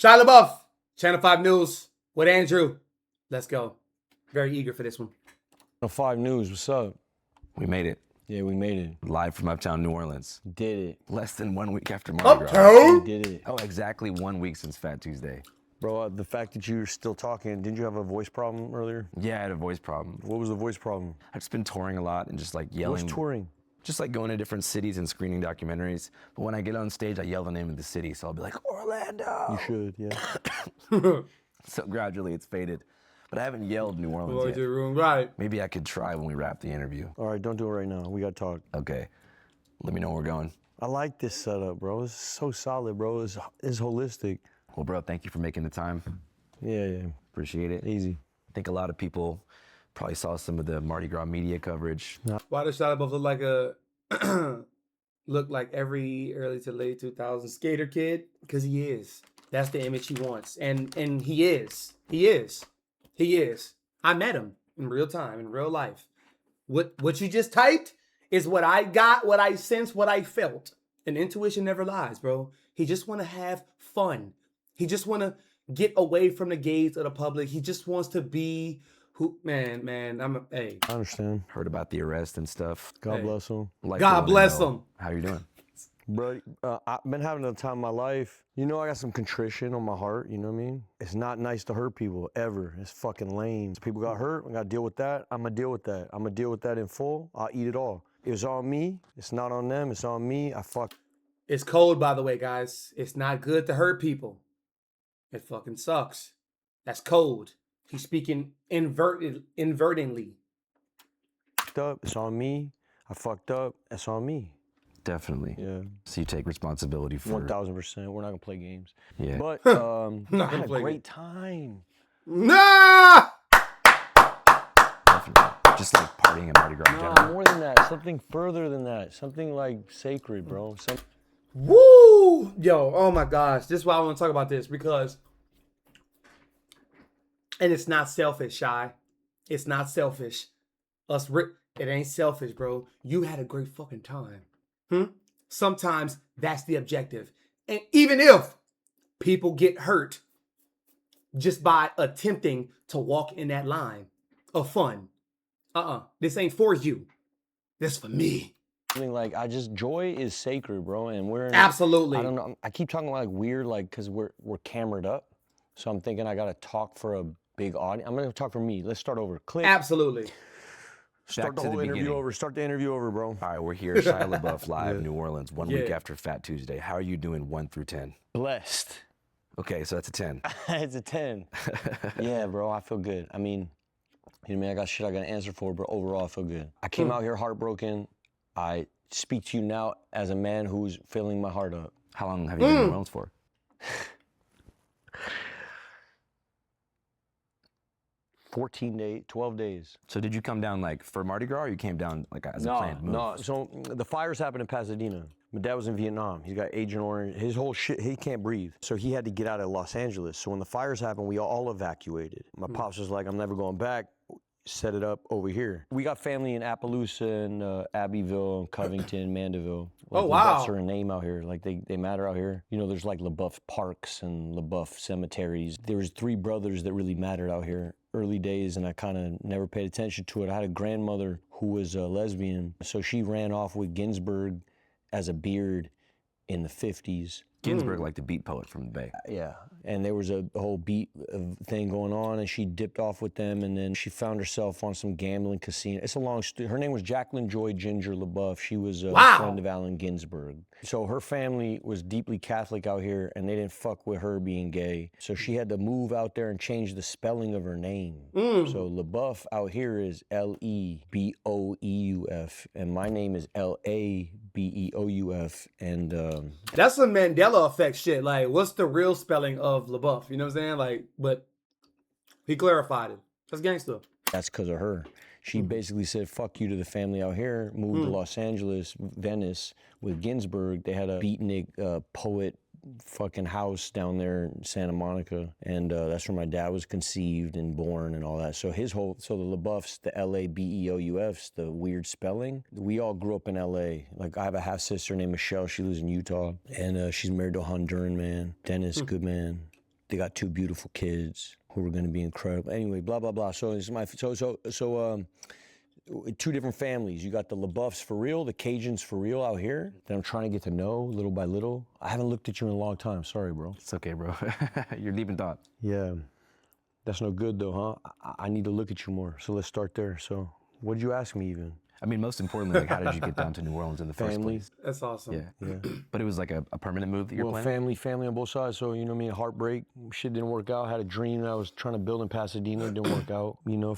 Shia LaBeouf, Channel 5 News with Andrew. Let's go. Very eager for this one. Channel 5 News, what's up? We made it. Yeah, we made it. Live from Uptown New Orleans. Did it. Less than 1 week after Mardi Gras. Uptown? We did it. Oh, exactly 1 week since Fat Tuesday. Bro, the fact that you're still talking, didn't you have a voice problem earlier? Yeah, I had a voice problem. What was the voice problem? I've just been touring a lot and just like yelling. What's touring? Just like going to different cities and screening documentaries. But when I get on stage, I yell the name of the city. So I'll be like, Orlando. You should, yeah. So gradually it's faded. But I haven't yelled New Orleans Boy, yet. to room, right. Maybe I could try when we wrap the interview. All right, don't do it right now. We got to talk. Okay. Let me know where we're going. I like this setup, bro. It's so solid, bro. It's holistic. Well, bro, thank you for making the time. Yeah. Appreciate it. Easy. I think a lot of people probably saw some of the Mardi Gras media coverage. Why does Shia LaBeouf look like every early to late 2000s skater kid? Because he is. That's the image he wants. And he is. He is. I met him in real time, in real life. What you just typed is what I got, what I sensed, what I felt. And intuition never lies, bro. He just want to have fun. He just want to get away from the gaze of the public. He just wants to be who, man, hey. I understand. Heard about the arrest and stuff. God bless him. Like God to bless know him. How you doing? Bro, I've been having the time of my life. You know, I got some contrition on my heart, you know what I mean? It's not nice to hurt people, ever. It's fucking lame. People got hurt, I gotta deal with that. I'm gonna deal with that. I'm gonna deal with that in full. I'll eat it all. It's on me. It's not on them. It's on me. It's cold, by the way, guys. It's not good to hurt people. It fucking sucks. That's cold. He's speaking invertingly. Fucked up. It's on me. I fucked up. It's on me. Definitely. Yeah. So you take responsibility for 1000%. We're not gonna play games. Yeah. But Not I gonna had a play great time. Nah! Definitely. Just like partying at Mardi Gras in No, general. more than that. Something further than that. Something like sacred, bro. Woo! Yo, oh my gosh. This is why I want to talk about this, because and it's not selfish, Shy. It's not selfish. It ain't selfish, bro. You had a great fucking time. Sometimes that's the objective. And even if people get hurt just by attempting to walk in that line of fun, this ain't for you. This for me. Something like joy is sacred, bro, and we're Absolutely. I don't know. I keep talking like weird, like because we're camered up, so I'm thinking I gotta talk for a big audience. I'm gonna talk for me. Let's start over. Click. Absolutely. Start Back the to whole the interview beginning. over. Start the interview over, bro. All right, we're here, Shia LaBeouf, live, New Orleans, 1 week Yeah. after Fat Tuesday. How are you doing 1 through 10? Blessed. Okay, so that's a 10. It's a 10. Yeah, bro, I feel good. I mean, you know what I mean? I got shit I gotta answer for, but overall I feel good. I came out here heartbroken. I speak to you now as a man who's filling my heart up. How long have you been in New Orleans for? 14 days, 12 days. So did you come down like for Mardi Gras or you came down like as a planned move? No, so the fires happened in Pasadena. My dad was in Vietnam. He's got Agent Orange. His whole shit, he can't breathe. So he had to get out of Los Angeles. So when the fires happened, we all evacuated. My pops was like, I'm never going back. Set it up over here. We got family in Appaloosa and Abbeville, Covington, Mandeville. Like, Oh, wow. LaBeoufs are a name out here. Like they matter out here. You know, there's like LaBeouf parks and LaBeouf cemeteries. There was 3 brothers that really mattered out here. Early days, and I kind of never paid attention to it. I had a grandmother who was a lesbian, so she ran off with Ginsberg as a beard in the 50s. Ginsberg, like the beat poet from the Bay. Yeah, and there was a whole beat thing going on, and she dipped off with them, and then she found herself on some gambling casino. It's a long story. Her name was Jacqueline Joy Ginger LaBeouf. She was a friend of Allen Ginsberg. So her family was deeply Catholic out here, and they didn't fuck with her being gay. So she had to move out there and change the spelling of her name. So LaBeouf out here is L-E-B-O-E-U-F, and my name is L-A-B-E-O-U-F, and That's some Mandela effect shit. Like, what's the real spelling of LaBeouf? You know what I'm saying? Like, but he clarified it. That's gangster. that's because of her. She basically said, fuck you to the family out here, moved to Los Angeles, Venice with Ginsberg. They had a beatnik poet fucking house down there in Santa Monica. And that's where my dad was conceived and born and all that. So so the LaBeoufs, the L-A-B-E-O-U-Fs, the weird spelling, we all grew up in L.A. Like I have a half sister named Michelle. She lives in Utah. And she's married to a Honduran man. Dennis, good man. They got 2 beautiful kids who are going to be incredible. Anyway, blah blah blah. So it's my 2 different families. You got the LaBeoufs for real, the Cajuns for real out here that I'm trying to get to know little by little. I haven't looked at you in a long time. Sorry, bro. It's okay, bro. You're deep in thought. Yeah, that's no good though, huh? I need to look at you more. So let's start there. So what did you ask me even? I mean, most importantly, like, how did you get down to New Orleans in the first Family. place? That's awesome. Yeah. But it was like a permanent move that you're planning? Family on both sides. So, you know what I mean? Heartbreak. Shit didn't work out. Had a dream that I was trying to build in Pasadena. It didn't work out, you know,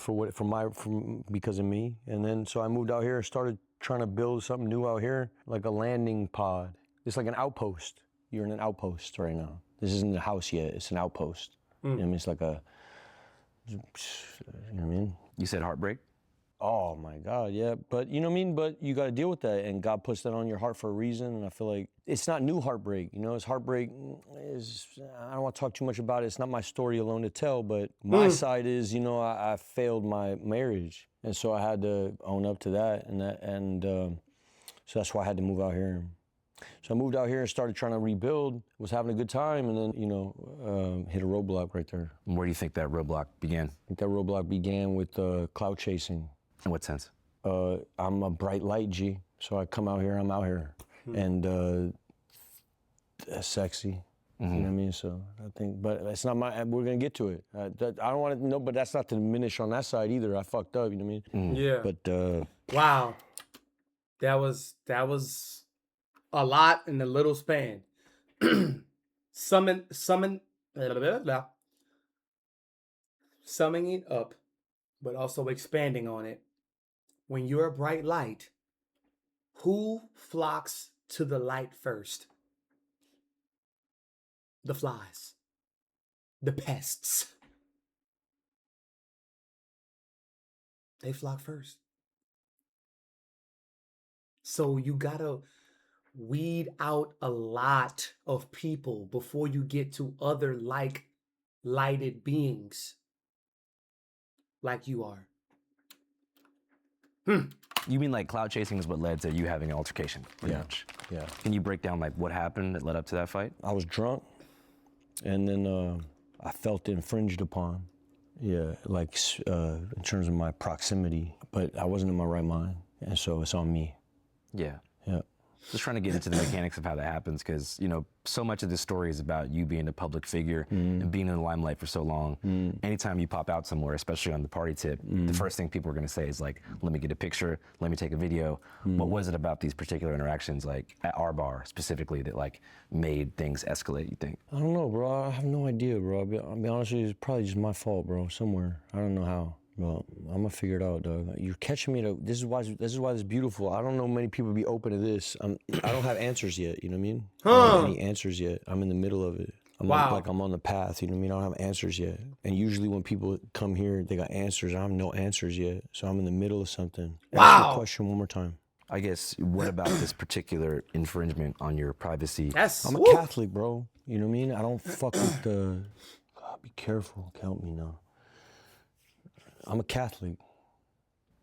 because of me. And then, so I moved out here and started trying to build something new out here, like a landing pod. It's like an outpost. You're in an outpost right now. This isn't a house yet. It's an outpost. You know what I mean? It's like a, you know what I mean? You said heartbreak? Oh my God, yeah. But you know what I mean? But you got to deal with that, and God puts that on your heart for a reason. And I feel like it's not new heartbreak, you know. It's heartbreak is, I don't want to talk too much about it. It's not my story alone to tell, but my side is, you know, I failed my marriage, and so I had to own up to that, so that's why I had to move out here. So I moved out here and started trying to rebuild. Was having a good time, and then, you know, hit a roadblock right there. And where do you think that roadblock began? I think that roadblock began with clout chasing. In what sense? I'm a bright light, G. So I come out here, I'm out here. And that's sexy. You know what I mean? So I think, but it's not we're gonna get to it. I don't want to know, but that's not to diminish on that side either. I fucked up, you know what I mean? Yeah. But, wow. That was a lot in a little span. Summing it up, but also expanding on it. When you're a bright light, who flocks to the light first? The flies. The pests. They flock first. So you gotta weed out a lot of people before you get to other lighted beings like you are. You mean like cloud chasing is what led to you having an altercation, pretty much? Yeah. Can you break down like what happened that led up to that fight? I was drunk, and then I felt infringed upon. Yeah, like in terms of my proximity, but I wasn't in my right mind, and so it's on me. Yeah. Yeah. Just trying to get into the mechanics of how that happens, because, you know, so much of this story is about you being a public figure and being in the limelight for so long. Anytime you pop out somewhere, especially on the party tip, the first thing people are going to say is like, let me get a picture, let me take a video. What was it about these particular interactions, like at our bar specifically, that like made things escalate, you think? I don't know, bro. I have no idea, bro. I'll be honest with you, it's probably just my fault, bro, somewhere. I don't know how. Well, I'm gonna figure it out, dog. You're catching me. This is why it's beautiful. I don't know many people be open to this. I don't have answers yet. You know what I mean? I don't have any answers yet. I'm in the middle of it. I'm on the path. You know what I mean? I don't have answers yet. And usually when people come here, they got answers. I have no answers yet. So I'm in the middle of something. Ask the question one more time. I guess, what about this particular infringement on your privacy? I'm a Catholic, bro. You know what I mean? I don't fuck with the. God, be careful. Count me now. I'm a Catholic.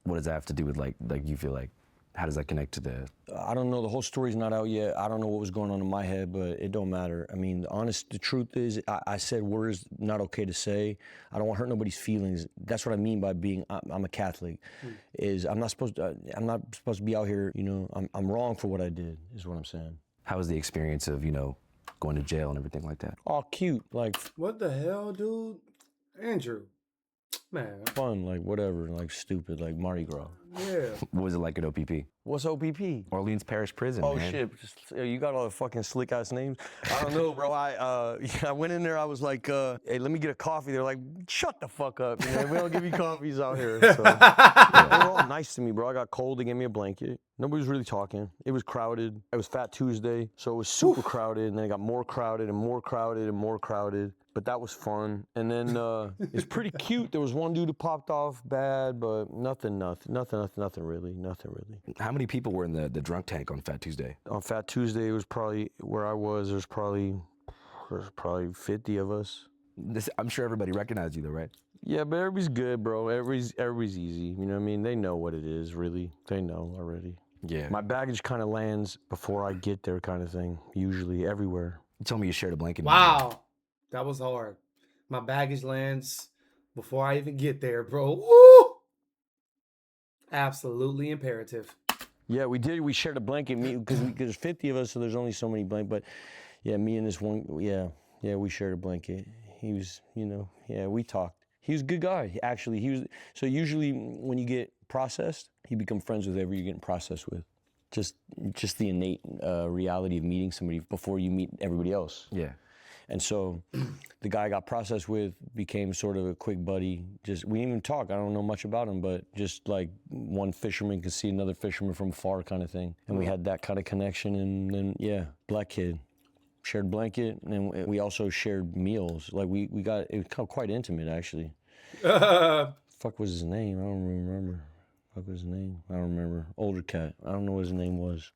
What does that have to do with like you feel like, how does that connect to the? I don't know, the whole story's not out yet. I don't know what was going on in my head, but it don't matter. I mean, the truth is, I said words not okay to say. I don't want to hurt nobody's feelings. That's what I mean by being, I'm a Catholic. Is I'm not supposed to be out here, you know, I'm wrong for what I did, is what I'm saying. How was the experience of, you know, going to jail and everything like that? All cute, like. What the hell, dude? Andrew. Man. Fun, like whatever, like stupid, like Mardi Gras. Yeah. What was it like at OPP? What's OPP? Orleans Parish Prison, Oh, man. shit, you got all the fucking slick ass names. I don't know, bro. I went in there, I was like, hey, let me get a coffee. They're like, shut the fuck up, man. We don't give you coffees out here. So, yeah, they were all nice to me, bro. I got cold, they gave me a blanket. Nobody was really talking. It was crowded. It was Fat Tuesday, so it was super crowded, and then it got more crowded and more crowded and more crowded. But that was fun. And then it's pretty cute. There was one dude who popped off bad, but nothing really. How many people were in the drunk tank on Fat Tuesday? On Fat Tuesday, it was probably where I was. There's probably 50 of us. I'm sure everybody recognized you though, right? Yeah, but everybody's good, bro. Everybody's easy. You know what I mean? They know what it is, really. They know already. Yeah. My baggage kind of lands before I get there, kind of thing. Usually, everywhere. You told me you shared a blanket. Wow. That was hard. My baggage lands before I even get there, bro. Woo! Absolutely imperative. Yeah, we did. We shared a blanket, because there's 50 of us, so there's only so many blankets. But yeah, me and this one, yeah, we shared a blanket. He was, we talked. He was a good guy. Actually, he was. So usually when you get processed, you become friends with whoever you're getting processed with. Just the innate reality of meeting somebody before you meet everybody else. Yeah. And so the guy I got processed with became sort of a quick buddy. We didn't even talk. I don't know much about him, but just like one fisherman could see another fisherman from afar kind of thing. And we had that kind of connection. And then, yeah, black kid. Shared blanket, and we also shared meals. Like it was quite intimate, actually. Fuck was his name? I don't remember. Fuck was his name? I don't remember. Older cat. I don't know what his name was.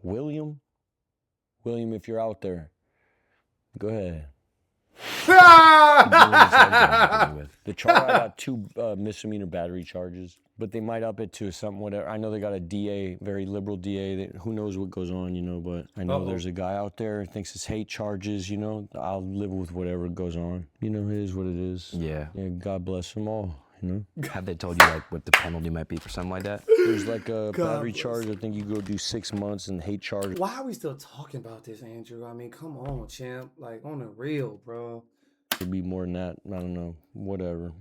William? William, if you're out there, go ahead. The charge, I got 2 misdemeanor battery charges, but they might up it to something, whatever. I know they got a DA, very liberal DA, who knows what goes on, but I know there's a guy out there who thinks it's hate charges, I'll live with whatever goes on. It is what it is. Yeah. God bless them all, Have they told you like what the penalty might be for something like that? There's like a battery charge, I think you go do 6 months, and hate charge. Why are we still talking about this, Andrew? I mean, come on, champ. Like, on the real, bro. It'd be more than that. I don't know. Whatever.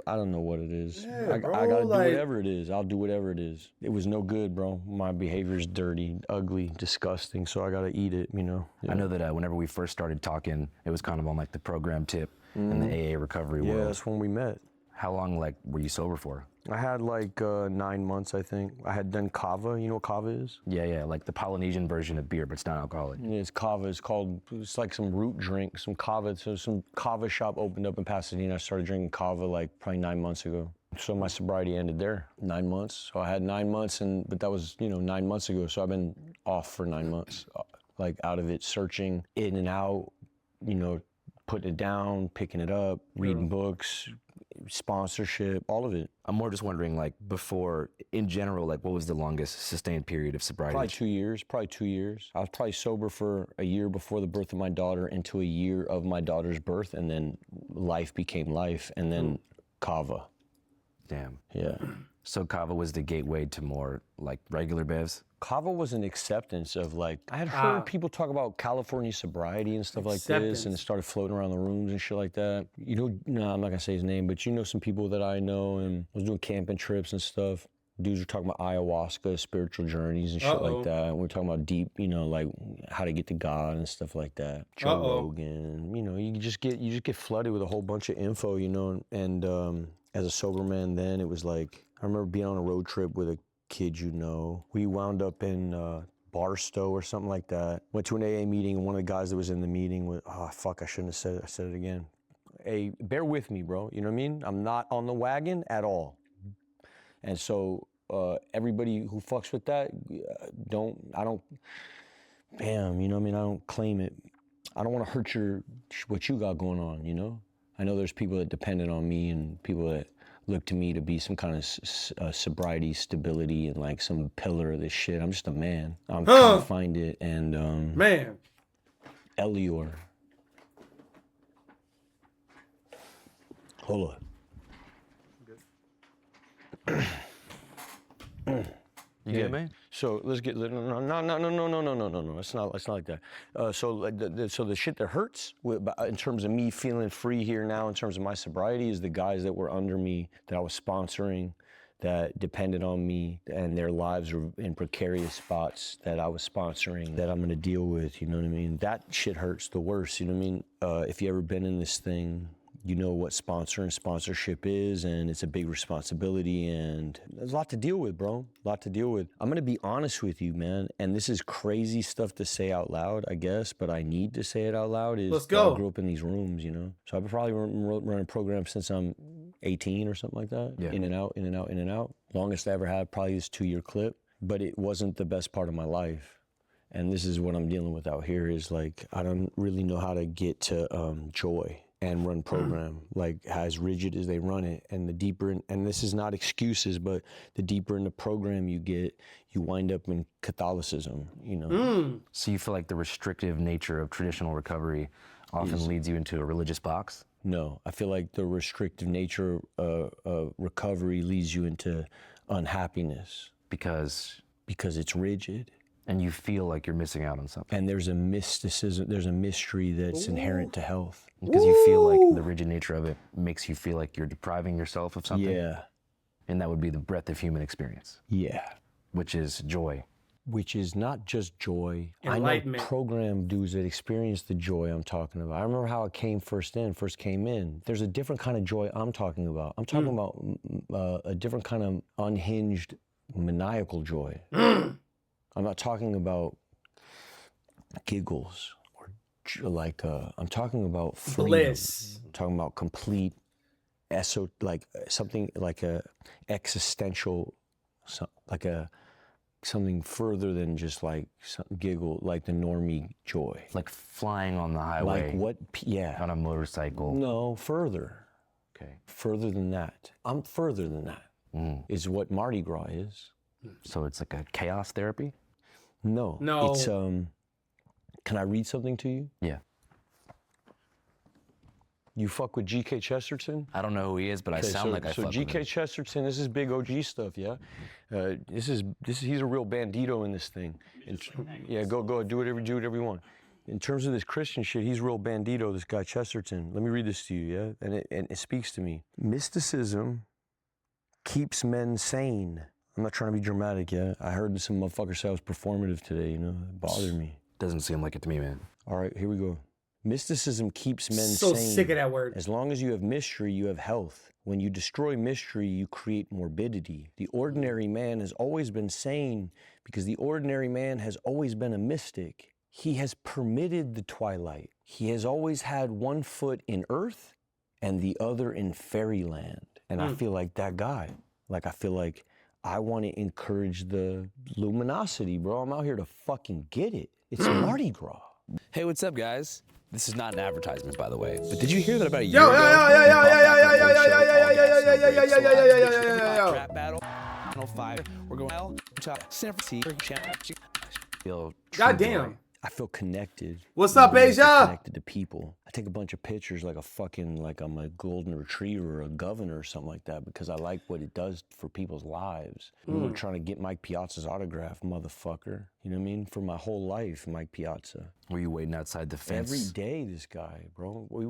I don't know what it is. Yeah, I gotta do whatever it is. I'll do whatever it is. It was no good, bro. My behavior's dirty, ugly, disgusting, so I gotta eat it, Yeah. I know that whenever we first started talking, it was kind of on like the program tip in the AA recovery world. Yeah, that's when we met. How long were you sober for? I had like 9 months, I think. I had done kava. You know what kava is? Yeah, like the Polynesian version of beer, but it's not alcoholic. Yeah, it's kava. It's like some root drink, some kava. So some kava shop opened up in Pasadena. I started drinking kava like probably 9 months ago. So my sobriety ended there, 9 months. So I had 9 months, but that was 9 months ago. So I've been off for 9 months, like out of it, searching in and out, putting it down, picking it up, reading books, sponsorship, all of it. I'm more just wondering, like, before, in general, like, what was the longest sustained period of sobriety? Probably 2 years. I was probably sober for a year before the birth of my daughter into a year of my daughter's birth, and then life became life, and then kava. Damn. Yeah. So kava was the gateway to more, like, regular bevs? Kava was an acceptance of, like, I had heard people talk about California sobriety and stuff like this, and it started floating around the rooms and shit like that. No, I'm not gonna say his name, but some people that I know, and I was doing camping trips and stuff. Dudes were talking about ayahuasca, spiritual journeys and shit like that. And we're talking about deep, like how to get to God and stuff like that. Joe Rogan, you just get flooded with a whole bunch of info, and as a sober man then, it was like, I remember being on a road trip with a kid, we wound up in Barstow or something like that. Went to an AA meeting, and one of the guys that was in the meeting was, I shouldn't have said it. I said it again. Hey, bear with me, bro. You know what I mean? I'm not on the wagon at all. And so everybody who fucks with that, I don't claim it. I don't want to hurt what you got going on, I know there's people that depended on me and people that look to me to be some kind of sobriety, stability, and like some pillar of this shit. I'm just a man. I'm trying to find it. And man, Elior. Hold on. You get me? So let's get no. It's not like that. So the shit that hurts in terms of me feeling free here now, in terms of my sobriety, is the guys that were under me that I was sponsoring, that depended on me, and their lives were in precarious spots that I was sponsoring, that I'm gonna deal with. You know what I mean? That shit hurts the worst. You know what I mean? If you ever been in this thing, you know what sponsorship is, and it's a big responsibility, and there's a lot to deal with, bro. A lot to deal with. I'm gonna be honest with you, man, and this is crazy stuff to say out loud, I guess, but I need to say it out loud. Let's go. I grew up in these rooms, So I've probably run a program since I'm 18 or something like that. Yeah. In and out. Longest I ever had probably this 2-year clip, but it wasn't the best part of my life. And this is what I'm dealing with out here, is like, I don't really know how to get to joy and run program, like as rigid as they run it. And the deeper, and this is not excuses, but the deeper in the program you get, you wind up in Catholicism, So you feel like the restrictive nature of traditional recovery often leads you into a religious box? No, I feel like the restrictive nature of recovery leads you into unhappiness. Because it's rigid. and you feel like you're missing out on something. And there's a mysticism, there's a mystery that's inherent to health. Because you feel like the rigid nature of it makes you feel like you're depriving yourself of something. Yeah. And that would be the breadth of human experience. Yeah. Which is joy. Which is not just joy. I know Enlightenment. program dudes that experience the joy I'm talking about. I remember how it first came in. There's a different kind of joy I'm talking about. I'm talking about a different kind of unhinged, maniacal joy. I'm not talking about giggles or like, I'm talking about freedom. Bliss. I'm talking about complete, something like a existential, like a, something further than just like some giggle, like the normie joy. Like flying on the highway. Like what, yeah. On a motorcycle. No, further. Okay. Further than that. I'm further than that. Is what Mardi Gras is. So it's like a chaos therapy? No. No. It's, can I read something to you? Yeah. You fuck with G.K. Chesterton? I don't know who he is, but I sound like I fuck So with G.K. him. Chesterton, this is big OG stuff, yeah? He's a real bandito in this thing. Yeah, go do whatever you want. In terms of this Christian shit, he's real bandito, this guy Chesterton. Let me read this to you, yeah? And it speaks to me. Mysticism keeps men sane. I'm not trying to be dramatic, yeah? I heard some motherfucker say I was performative today, you know? It bothered me. Doesn't seem like it to me, man. All right, here we go. Mysticism keeps men So sane. sick of that word. As long as you have mystery, you have health. When you destroy mystery, you create morbidity. The ordinary man has always been sane because the ordinary man has always been a mystic. He has permitted the twilight. He has always had one foot in earth and the other in fairyland. And I feel like that guy. Like, I feel like I want to encourage the luminosity, bro. I'm out here to fucking get it. It's Mardi Gras. Hey, what's up, guys? This is not an advertisement, by the way. But did you hear that about a year Yo, ago? Trap battle, Channel 5. We're going hell to San Francisco. God damn. I feel connected. What's up, I feel Asia? Connected to people. I take a bunch of pictures like I'm a golden retriever or a governor or something like that because I like what it does for people's lives. We were trying to get Mike Piazza's autograph, motherfucker. You know what I mean? For my whole life, Mike Piazza. Were you waiting outside the fence? Every day, this guy, bro. We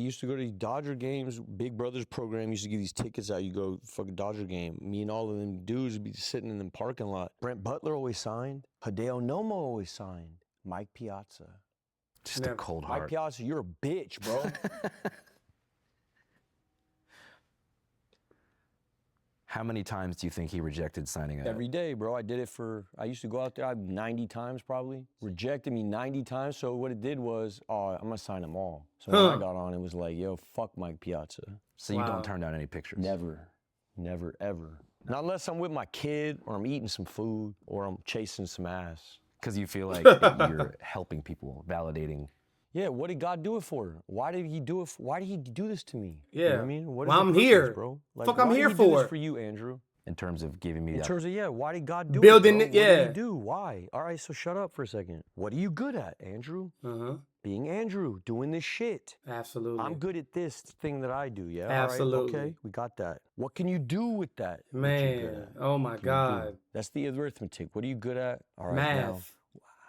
used to go to these Dodger games. Big Brothers program used to give these tickets out. You go fucking Dodger game. Me and all of them dudes would be sitting in the parking lot. Brent Butler always signed. Hideo Nomo always signed. Mike Piazza. Just a cold heart. Mike Piazza, you're a bitch, bro. How many times do you think he rejected signing up? Every day, bro. I used to go out there 90 times probably. Rejected me 90 times. So what it did was, I'm gonna sign them all. So when I got on, it was like, yo, fuck Mike Piazza. So you don't turn down any pictures? Never, ever. Not unless I'm with my kid or I'm eating some food or I'm chasing some ass. Because you feel like you're helping people, validating. Yeah, what did God do it for? Why did he do it? Why did he do this to me? Yeah. You know what I mean? What is Well, the I'm purpose, here. bro. Like, Fuck, I'm why here did he do for this it. for you, Andrew. In terms of giving me In that. terms of, why did God do Building it, it, bro? What yeah. did he do? Why? All right, so shut up for a second. What are you good at, Andrew? Being Andrew, doing this shit. Absolutely. I'm good at this thing that I do, yeah? Absolutely. All right, okay, we got that. What can you do with that? What you good Man, at? oh my What can you do? God. That's the arithmetic. What are you good at? All right, now, Math.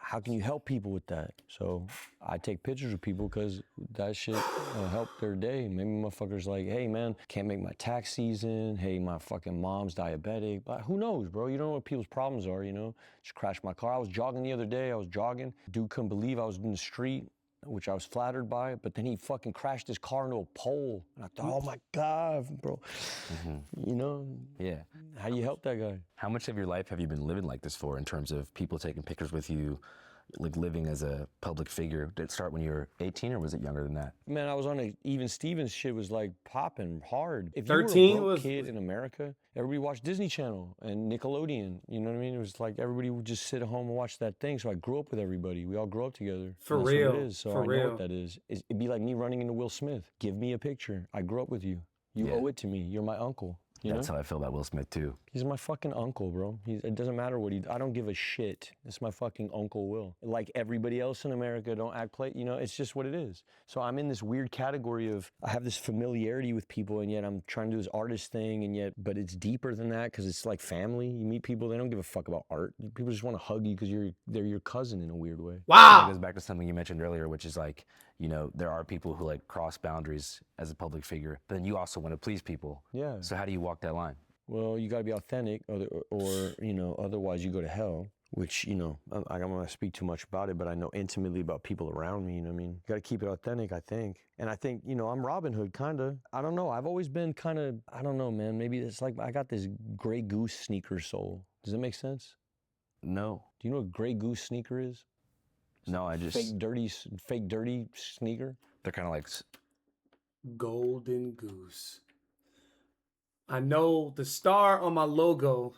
how can you help people with that? So I take pictures of people because that shit helped their day. Maybe motherfuckers like, hey man, can't make my tax season. Hey, my fucking mom's diabetic. But who knows, bro? You don't know what people's problems are, you know? Just crashed my car. I was jogging the other day. Dude couldn't believe I was in the street, which I was flattered by, but then he fucking crashed his car into a pole. And I thought, oh my God, bro. You know? Yeah. How do you help that guy? How much of your life have you been living like this for in terms of people taking pictures with you, like living as a public figure? Did it start when you were 18 or was it younger than that? Man, I was on Even Stevens shit was like popping hard. If 13 you were a broke was- kid in America, everybody watched Disney Channel and Nickelodeon. You know what I mean? It was like everybody would just sit at home and watch that thing. So I grew up with everybody. We all grew up together. For And that's real, What it is. So for I know real. what that is. It'd be like me running into Will Smith. Give me a picture. I grew up with you. You Yeah. owe it to me. You're my uncle. You That's know? how I feel about Will Smith too. He's my fucking uncle, bro. It doesn't matter what I don't give a shit. It's my fucking Uncle Will. Like everybody else in America, don't act play. You know, it's just what it is. So I'm in this weird category of, I have this familiarity with people, and yet I'm trying to do this artist thing, and yet, but it's deeper than that because it's like family. You meet people, they don't give a fuck about art. People just want to hug you because they're your cousin in a weird way. That Wow. goes back to something you mentioned earlier, which is like, you know, there are people who like cross boundaries as a public figure, but then you also want to please people. Yeah. So how do you walk that line? Well, you got to be authentic, or you know, otherwise you go to hell. Which, you know, I don't want to speak too much about it, but I know intimately about people around me. You know what I mean? You got to keep it authentic, I think. And I think, you know, I'm Robin Hood, kind of. I don't know. I've always been kind of, I don't know, man. Maybe it's like I got this Grey Goose sneaker soul. Does that make sense? No. Do you know what Grey Goose sneaker is? No, I just Fake dirty sneaker. they're kind of like Golden Goose. I know the star on my logo.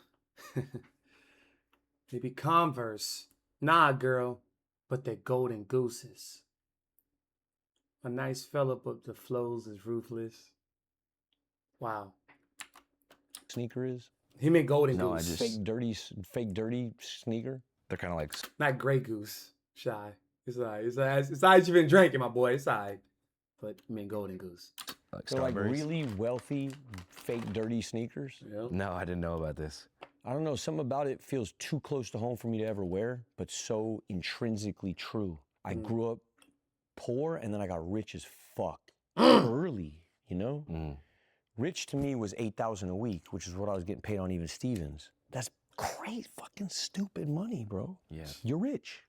Maybe Converse. Nah, girl. But they're golden gooses. A nice fella, but the flows is ruthless. Wow. Sneaker is? He meant golden No, I goose. just- Fake dirty sneaker. they're kind of like Not Grey Goose. Shy. It's alright. It's alright. You been drinking, my boy. It's alright. But you mean golden goose. They're like strawberries. really wealthy, fake dirty sneakers. Yep. No, I didn't know about this. I don't know, something about it feels too close to home for me to ever wear, but so intrinsically true. I grew up poor and then I got rich as fuck early, you know? Rich to me was $8,000 a week, which is what I was getting paid on Even Stevens. That's great fucking stupid money, bro. Yeah. You're rich.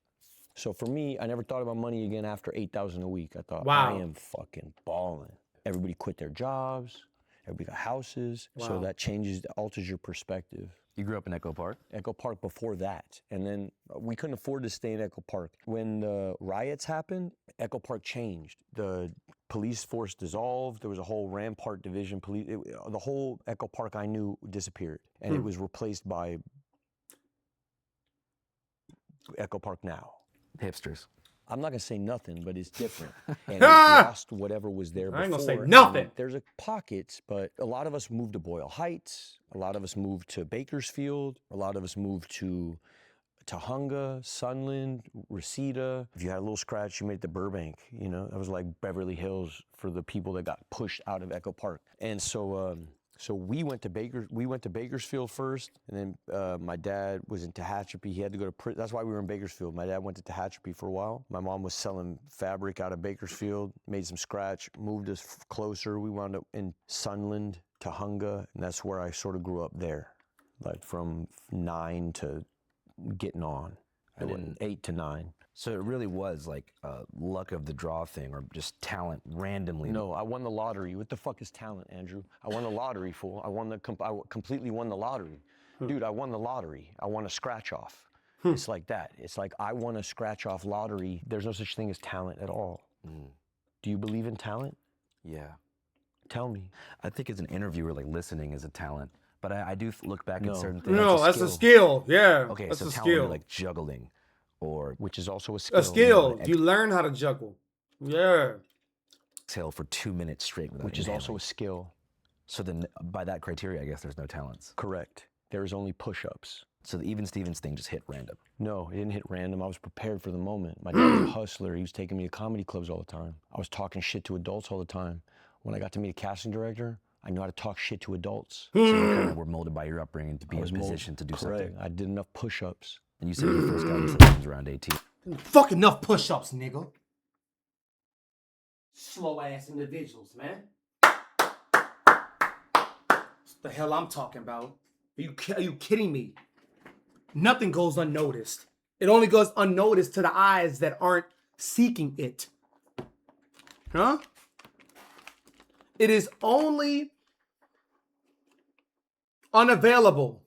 So for me, I never thought about money again after $8,000 a week. I thought, Wow. I am fucking balling. Everybody quit their jobs. Everybody got houses. So Wow. that alters your perspective. You grew up in Echo Park? Echo Park before that. And then we couldn't afford to stay in Echo Park. When the riots happened, Echo Park changed. The police force dissolved. There was a whole Rampart Division police. The whole Echo Park I knew disappeared. And it was replaced by Echo Park now. Hipsters. I'm not gonna say nothing, but it's different. And it lost whatever was there before. I ain't gonna say and nothing. There's pockets, but a lot of us moved to Boyle Heights. A lot of us moved to Bakersfield. A lot of us moved to Tahunga, Sunland, Reseda. If you had a little scratch, you made it to Burbank. You know, that was like Beverly Hills for the people that got pushed out of Echo Park. And so, so we went to Bakersfield first, and then my dad was in Tehachapi. He had to go to prison. That's why we were in Bakersfield. My dad went to Tehachapi for a while. My mom was selling fabric out of Bakersfield, made some scratch, moved us closer. We wound up in Sunland, Tahunga, and that's where I sort of grew up there, like from 9 to getting on. 8 to 9. So it really was like a luck of the draw thing, or just talent randomly. No, I won the lottery. What the fuck is talent, Andrew? I won the lottery, fool. I completely won the lottery. Dude, I won the lottery. I won a scratch off. It's like that. It's like I won a scratch off lottery. There's no such thing as talent at all. Do you believe in talent? Yeah. Tell me. I think as an interviewer, like listening is a talent. But I do look back at certain things. No, that's a skill. Yeah. Okay, that's so a talent would skill. be like juggling, or Which is also a skill. A skill. You learn how to juggle. Yeah. exhale for 2 minutes straight without Which is also inhaling. a skill. So then, by that criteria, I guess there's no talents. Correct. There is only push-ups. So the Even Stevens thing just hit random. No, it didn't hit random. I was prepared for the moment. My dad was a hustler. He was taking me to comedy clubs all the time. I was talking shit to adults all the time. When I got to meet a casting director, I knew how to talk shit to adults. So you kind of were molded by your upbringing to be in a molded- position to do Correct. something. I did enough push-ups. And you said your first guy you said was around 18. Fuck enough push-ups, nigga. Slow ass individuals, man. What the hell I'm talking about? Are you kidding me? Nothing goes unnoticed. It only goes unnoticed to the eyes that aren't seeking it. Huh? It is only unavailable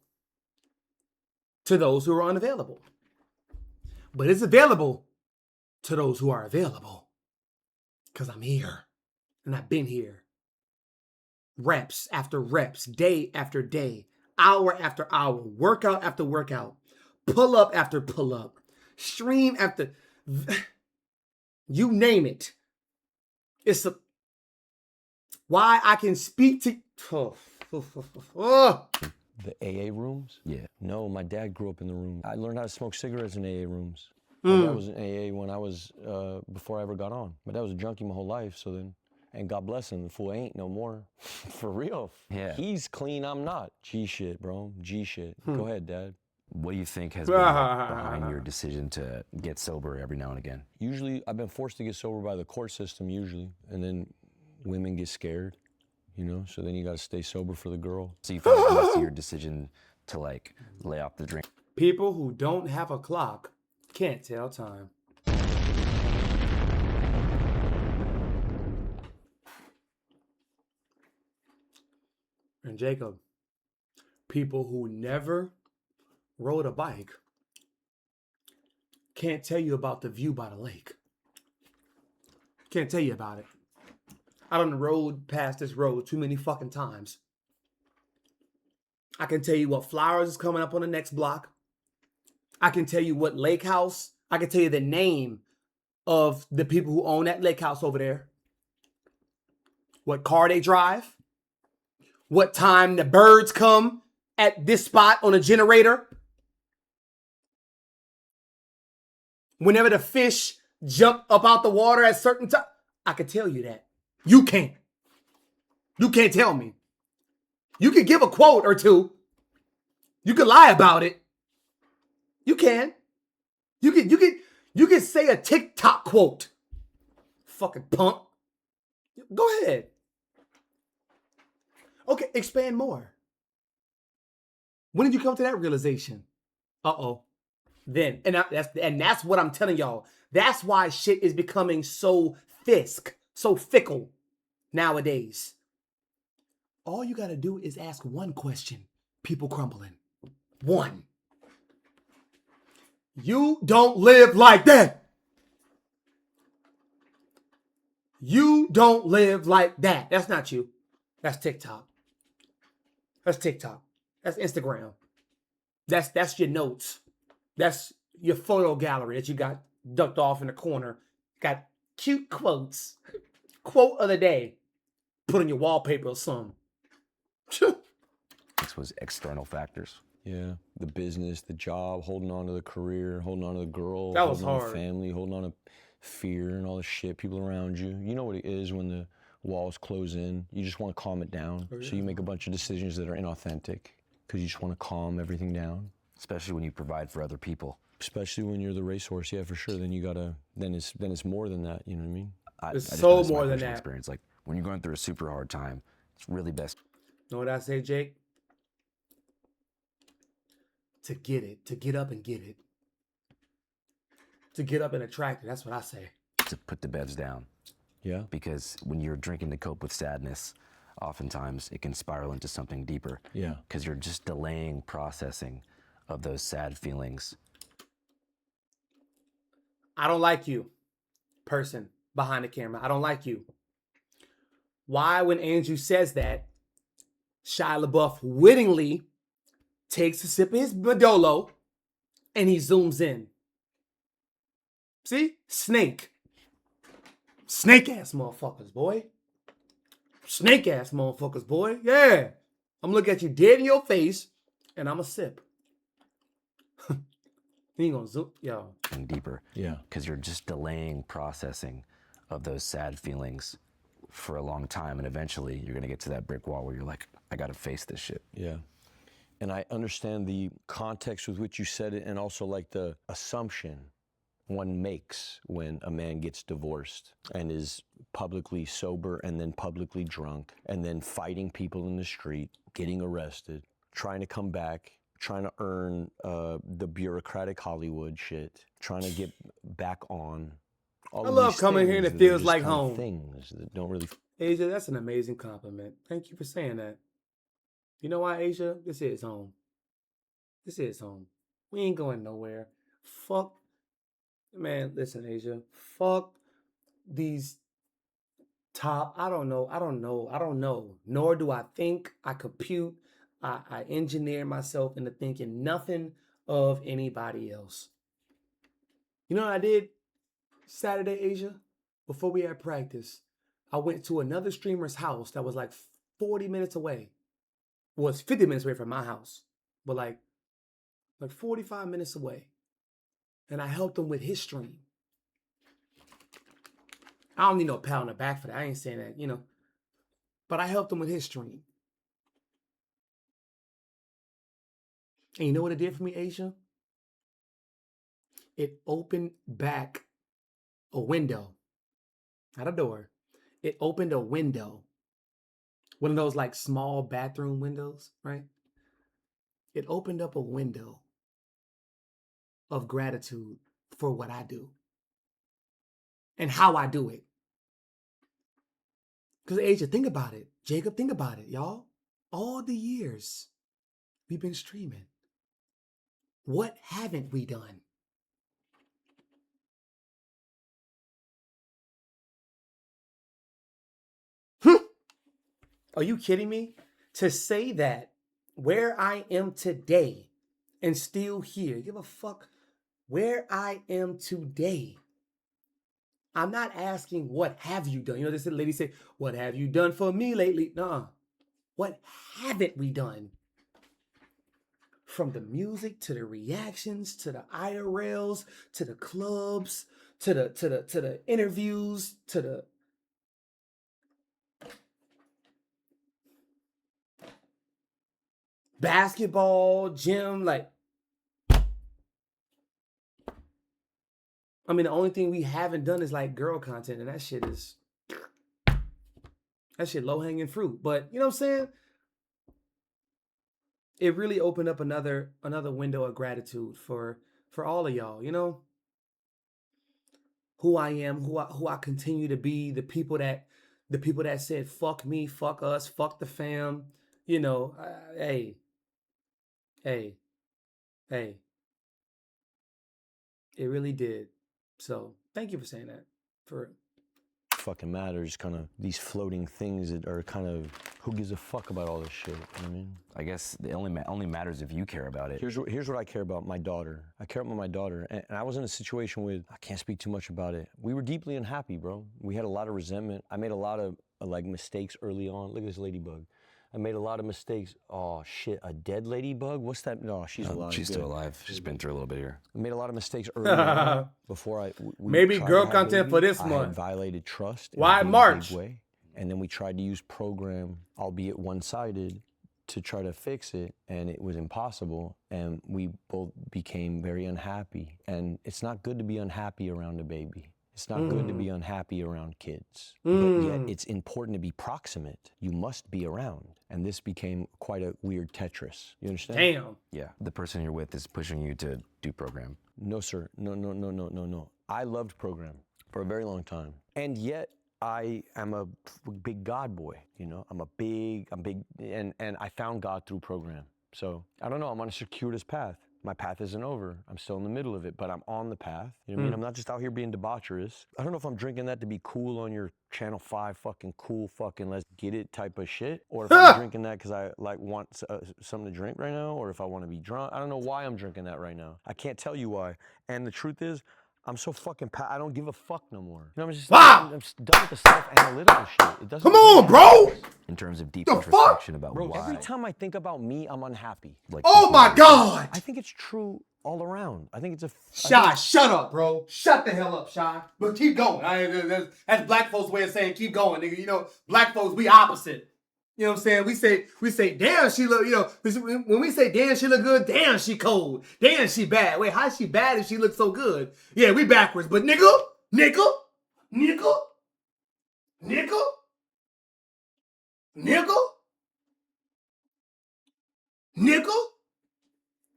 to those who are unavailable. But it's available to those who are available. Because I'm here. And I've been here. Reps after reps, day after day, hour after hour, workout after workout, pull up after pull up, stream after... You name it. It's why I can speak to... Oh, Oh. The AA rooms? Yeah. No, my dad grew up in the room. I learned how to smoke cigarettes in AA rooms. My dad was in AA when I was, before I ever got on. My dad was a junkie my whole life, so then, and God bless him, the fool ain't no more. For real. Yeah. He's clean, I'm not. G shit, bro. G shit. Go ahead, Dad. What do you think has been like, behind your decision to get sober every now and again? Usually, I've been forced to get sober by the court system, usually. And then women get scared, you know? So then you gotta stay sober for the girl. So you found most of your decision to like lay off the drink. People who don't have a clock can't tell time. And Jacob, people who never rode a bike can't tell you about the view by the lake. Can't tell you about it. I done rode past this road too many fucking times. I can tell you what flowers is coming up on the next block. I can tell you what lake house. I can tell you the name of the people who own that lake house over there. What car they drive. What time the birds come at this spot on a generator. Whenever the fish jump up out the water at certain time. I can tell you that. You can't. You can't tell me. You can give a quote or two. You can lie about it. You can. You can say a TikTok quote. Fucking punk. Go ahead. Okay, expand more. When did you come to that realization? Uh-oh. Then. And that's what I'm telling y'all. That's why shit is becoming so so fickle nowadays. All you gotta do is ask one question. People crumbling. One. You don't live like that. You don't live like that. That's not you. That's TikTok. That's TikTok. That's Instagram. That's your notes. That's your photo gallery that you got ducked off in the corner. Got cute quotes. Quote of the day. Put on your wallpaper or something. This was external factors. Yeah, the business, the job, holding on to the career, holding on to the girl, That was holding on hard. to family, holding on to fear and all the shit, people around you. You know what it is when the walls close in. You just want to calm it down. Oh, yeah. So you make a bunch of decisions that are inauthentic because you just want to calm everything down. Especially when you provide for other people. Especially when you're the racehorse, yeah, for sure. Then you gotta, then it's more than that. You know what I mean? It's I just so know this is my more than personal that. experience. Like when you're going through a super hard time, it's really best Know what I say, Jake? To get it. To get up and get it. To get up and attract it. That's what I say. to put the beds down. Yeah. Because when you're drinking to cope with sadness, oftentimes it can spiral into something deeper. Yeah. Because you're just delaying processing of those sad feelings. I don't like you, person behind the camera. I don't like you. Why, when Andrew says that, Shia LaBeouf wittingly takes a sip of his Modolo and he zooms in. See? Snake. Snake ass motherfuckers, boy. Snake ass motherfuckers, boy. Yeah. I'm looking at you dead in your face and I'm a sip. He ain't gonna zoom. Yo. And deeper. Yeah. Because you're just delaying processing of those sad feelings for a long time. And eventually you're going to get to that brick wall where you're like, I got to face this shit. Yeah. And I understand the context with which you said it and also like the assumption one makes when a man gets divorced and is publicly sober and then publicly drunk and then fighting people in the street, getting arrested, trying to come back, trying to earn the bureaucratic Hollywood shit, trying to get back on. All I of love these coming here and things it that are feels just like kind of home. Things that don't really. Asia, that's an amazing compliment. Thank you for saying that. You know why, Asia? This is home. This is home. We ain't going nowhere. Fuck. Man, listen, Asia. Fuck these top. I don't know. Nor do I think. I compute. I engineer myself into thinking nothing of anybody else. You know what I did Saturday, Asia? Before we had practice, I went to another streamer's house that was like 40 minutes away. was 50 minutes away from my house, but like 45 minutes away. And I helped him with his stream. I don't need no pat on the back for that. I ain't saying that, you know. But I helped him with his stream. And you know what it did for me, Asia? It opened back a window. Not a door. It opened a window. One of those like small bathroom windows, right? It opened up a window of gratitude for what I do and how I do it. Because Asia, think about it. Jacob, think about it, y'all. All the years we've been streaming, what haven't we done? Are you kidding me? To say that where I am today and still here, give a fuck where I am today. I'm not asking what have you done. You know, this lady say, what have you done for me lately? Nuh-uh. What haven't we done? From the music to the reactions to the IRLs to the clubs to the interviews to the basketball, gym, like, I mean, the only thing we haven't done is like girl content, and that shit low-hanging fruit. But you know what I'm saying? It really opened up another window of gratitude for all of y'all, you know? Who I am, who I continue to be, the people that said fuck me, fuck us, fuck the fam, you know, hey. It really did. So thank you for saying that. For real. Fucking matters, kind of these floating things that are kind of, who gives a fuck about all this shit? You know what I mean? I guess it only matters if you care about it. Here's what I care about, my daughter. I care about my daughter, and I was in a situation with, I can't speak too much about it. We were deeply unhappy, bro. We had a lot of resentment. I made a lot of like mistakes early on. Look at this ladybug. I made a lot of mistakes. Oh shit, a dead ladybug? What's that? No, she's alive. She's still alive. She's been through a little bit here. I made a lot of mistakes early on before we maybe tried girl to have content baby. for this I month. had violated trust. Why in a March? big way. And then we tried to use program, albeit one-sided, to try to fix it, and it was impossible. And we both became very unhappy. And it's not good to be unhappy around a baby. It's not good to be unhappy around kids. But yet it's important to be proximate. You must be around. And this became quite a weird Tetris. You understand? Damn. Yeah, the person you're with is pushing you to do program. No, sir. No. I loved program for a very long time. And yet I am a big God boy, you know? I'm big, and I found God through program. So I don't know, I'm on a circuitous path. My path isn't over. I'm still in the middle of it, but I'm on the path. You know what I mean? I'm not just out here being debaucherous. I don't know if I'm drinking that to be cool on your Channel 5 fucking cool fucking let's get it type of shit, or if I'm drinking that because I like want something to drink right now, or if I want to be drunk. I don't know why I'm drinking that right now. I can't tell you why. And the truth is, I'm so fucking I don't give a fuck no more. You know, I'm just I'm just done with the self-analytical shit. It doesn't. Come on, bro. In terms of deep The introspection about Bro, why. every time I think about me, I'm unhappy. Like, Oh my God. I think it's true all around. I think it's a. Shy, shut up, bro. Shut the hell up, Shy. But keep going. That's black folks' way of saying keep going, nigga. You know, black folks, we opposite. You know what I'm saying? We say, damn, she look, you know, when we say, damn, she look good, damn, she cold. Damn, she bad. Wait, how is she bad if she looks so good? Yeah, we backwards. But nigga,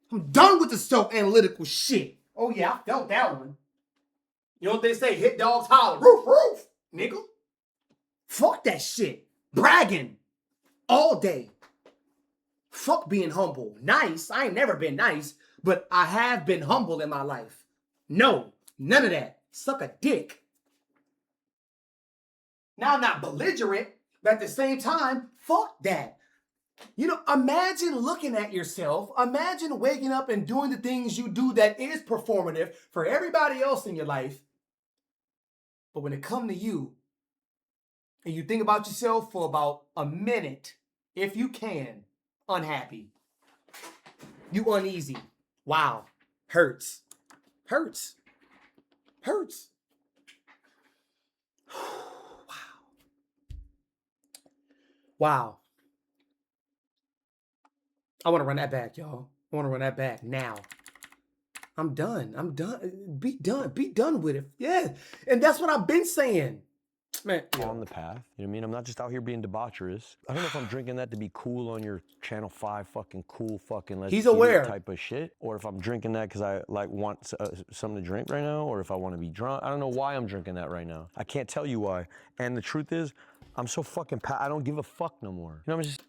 I'm done with the self-analytical shit. Oh yeah, I felt that one. You know what they say? Hit dogs holler. Roof, roof, nigga. Fuck that shit. Bragging. All day. Fuck being humble. Nice. I ain't never been nice, but I have been humble in my life. No, none of that. Suck a dick. Now I'm not belligerent, but at the same time, fuck that. You know, imagine looking at yourself. Imagine waking up and doing the things you do that is performative for everybody else in your life. But when it comes to you, and you think about yourself for about a minute, if you can, unhappy. You uneasy. Wow. Hurts. Hurts. Hurts. Wow. I want to run that back, y'all. I want to run that back now. I'm done. I'm done. Be done. Be done with it. Yeah. And that's what I've been saying. Man, on the path. You know what I mean? I'm not just out here being debaucherous. I don't know if I'm drinking that to be cool on your Channel 5 fucking cool fucking let's He's get it aware type of shit, or if I'm drinking that because I like want something to drink right now, or if I want to be drunk. I don't know why I'm drinking that right now. I can't tell you why. And the truth is, I'm so fucking I don't give a fuck no more. You know, I'm just.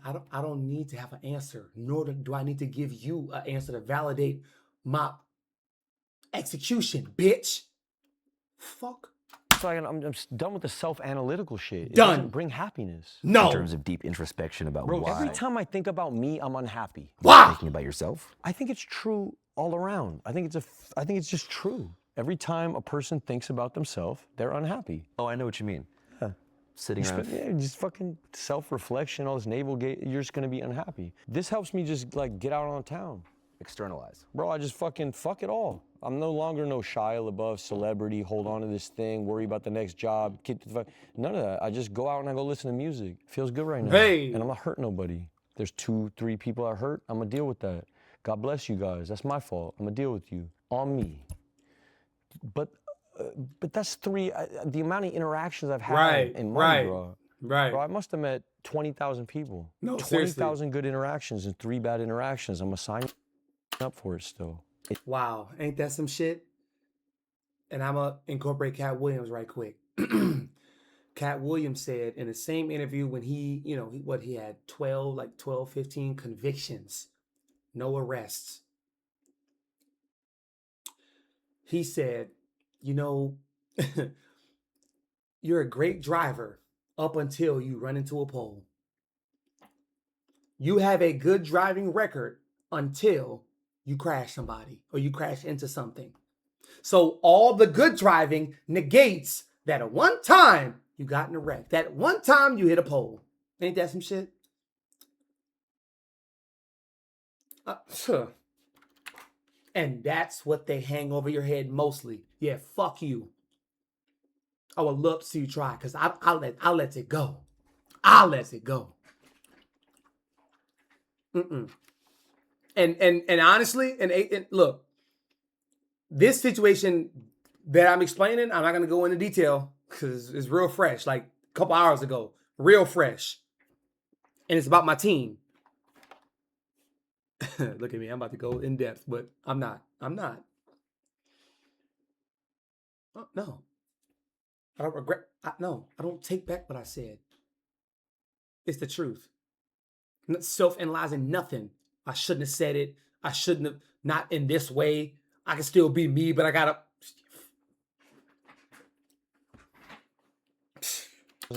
I don't need to have an answer, nor do I need to give you an answer to validate my execution, bitch. Fuck. So I'm done with the self-analytical shit. It Done. doesn't bring happiness. No. In terms of deep introspection about Bro, why. every time I think about me, I'm unhappy. Wow. Thinking about yourself? I think it's true all around. I think it's just true. Every time a person thinks about themselves, they're unhappy. Oh, I know what you mean. Yeah. Sitting around. Yeah, just fucking self-reflection, all this navel gate, you're just gonna be unhappy. This helps me just like get out on town. Externalize. Bro, I just fucking fuck it all. I'm no longer no Shia LaBeouf celebrity, hold on to this thing, worry about the next job, none of that. I just go out and I go listen to music. Feels good right now. Hey. And I'm not hurting nobody. There's 2, 3 people I hurt, I'm gonna deal with that. God bless you guys, that's my fault. I'm gonna deal with you, on me. But that's 3, the amount of interactions I've had in money, bro. Right. Bro, I must have met 20,000 people. No, seriously. 20,000 good interactions and 3 bad interactions. I'm gonna sign up for it still. Wow, ain't that some shit? And I'm going to incorporate Cat Williams right quick. Cat Williams said in the same interview when he had 12, 15 convictions, no arrests. He said, you're a great driver up until you run into a pole. You have a good driving record until you crash somebody or you crash into something. So all the good driving negates that at one time you got in a wreck. That one time you hit a pole. Ain't that some shit? And that's what they hang over your head mostly. Yeah, fuck you. I would love to see you try because I'll let it go. I'll let it go. And honestly, and look, this situation that I'm explaining, I'm not gonna go into detail because it's real fresh, like a couple hours ago, real fresh, and it's about my team. Look at me, I'm about to go in depth, but I'm not. Oh, no, I don't regret. I don't take back what I said. It's the truth. I'm not self-analyzing nothing. I shouldn't have said it. I shouldn't have, not in this way. I can still be me, but I gotta.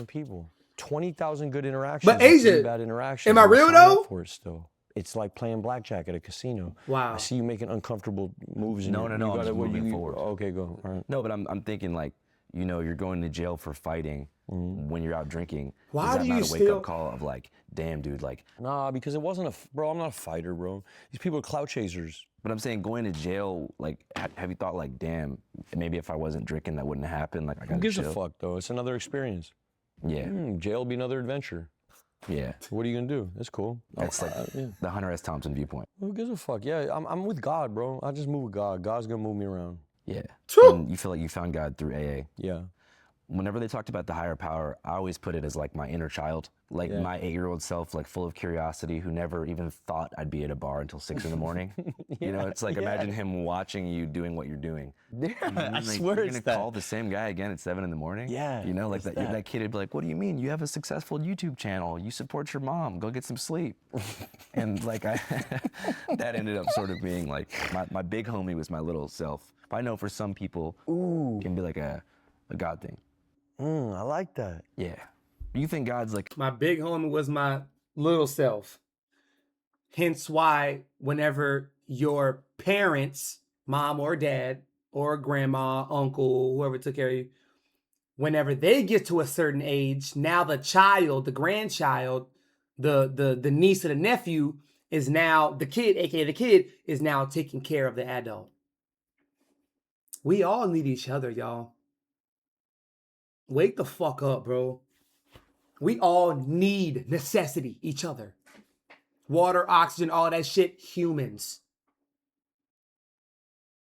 People, 20,000 good interactions. But Asia, 3 bad interactions. am I real sign up though? For it still. It's like playing blackjack at a casino. Wow. I see you making uncomfortable moves. No, I'm just moving forward. Okay, go. All right. No, but I'm thinking like, you're going to jail for fighting when you're out drinking. Why do you not a still wake-up call of like, damn, dude, like. Nah, because it wasn't bro, I'm not a fighter, bro. These people are clout chasers. But I'm saying going to jail, like, have you thought like, damn, maybe if I wasn't drinking, that wouldn't happen? Like, I gotta Who gives chill. a fuck, though? It's another experience. Yeah. Jail will be another adventure. Yeah. What are you gonna do? That's cool. That's like the Hunter S. Thompson viewpoint. Who gives a fuck? Yeah, I'm with God, bro. I just move with God. God's gonna move me around. Yeah. True. And you feel like you found God through AA. Yeah. Whenever they talked about the higher power, I always put it as like my inner child, like my 8-year-old self, like full of curiosity, who never even thought I'd be at a bar until 6 in the morning. You know, it's like imagine him watching you doing what you're doing. Yeah, I Like, swear you're it's gonna that. call the same guy again at 7 in the morning. Yeah, you know, like it's that kid would be like, "What do you mean? You have a successful YouTube channel. You support your mom. Go get some sleep." And like that ended up sort of being like my big homie was my little self. But I know for some people, it can be like a God thing. I like that. Yeah. You think God's like My big homie was my little self. Hence why whenever your parents, mom or dad, or grandma, uncle, whoever took care of you, whenever they get to a certain age, now the child, the grandchild, the niece or the nephew is now the kid, aka the kid, is now taking care of the adult. We all need each other, y'all. Wake the fuck up, bro. We all need necessity, each other. Water, oxygen, all that shit, humans.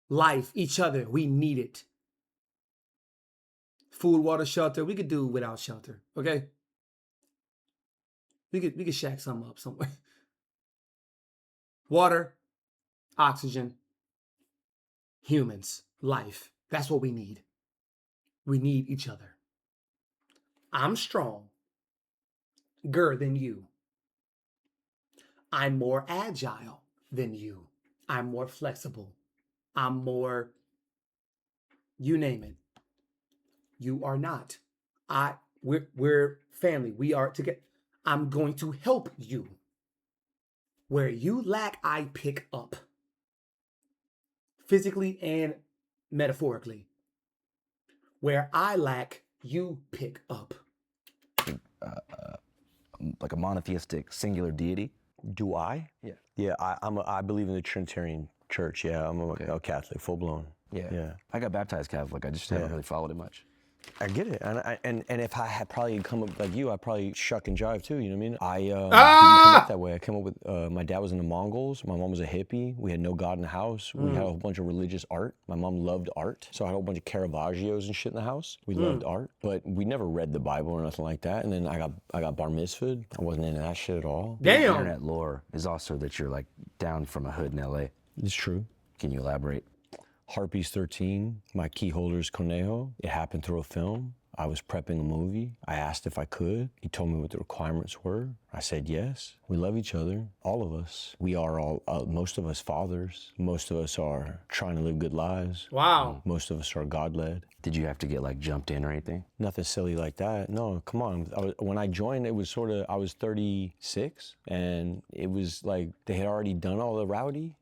Life, each other, we need it. Food, water, shelter, we could do without shelter, okay? We could shack something up somewhere. Water, oxygen, humans, life. That's what we need. We need each other. I'm stronger than you. I'm more agile than you. I'm more flexible. I'm more, you name it. You are not. We're family. We are together. I'm going to help you. Where you lack, I pick up. Physically and metaphorically. Where I lack, you pick up. Like a monotheistic singular deity? Do I? Yeah. Yeah, I believe in the Trinitarian Church. Yeah, I'm a Catholic, full blown. Yeah. I got baptized Catholic. I just haven't really followed it much. I get it, and if I had probably come up like you, I'd probably shuck and jive too. You know what I mean? I didn't come up that way. I came up with my dad was in the Mongols. My mom was a hippie. We had no God in the house. We had a whole bunch of religious art. My mom loved art, so I had a whole bunch of Caravaggios and shit in the house. We loved art, but we never read the Bible or nothing like that. And then I got bar mitzvahed. I wasn't into that shit at all. Damn. Internet lore is also that you're like down from a hood in LA. It's true. Can you elaborate? Harpies 13, my key holder's Conejo. It happened through a film. I was prepping a movie. I asked if I could. He told me what the requirements were. I said yes. We love each other, all of us. We are all, most of us fathers. Most of us are trying to live good lives. Wow. Most of us are God-led. Did you have to get like jumped in or anything? Nothing silly like that. No, come on. When I joined, it was sort of, I was 36, and it was like they had already done all the rowdy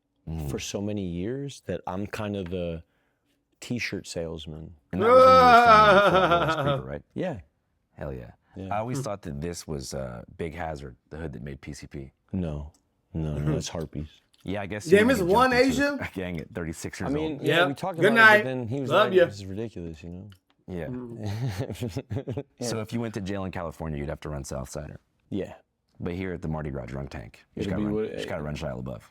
for so many years that I'm kind of the T-shirt salesman. And that was when you were filming before Lost Creeper, right? Yeah. Hell yeah. Yeah. I always thought that this was Big Hazard, the hood that made PCP. No, it's Harpies. Yeah, I guess. Damn, you it's get one jumped into Asia? a gang at 36 years I mean, old. yeah, we talked Good about night. it, but then he was Love like, ya. this is ridiculous, you know? Yeah. So if you went to jail in California, you'd have to run Southsider. Yeah. But here at the Mardi Gras Drunk Tank, you just It'd gotta, be run, what- just gotta run Shia LaBeouf.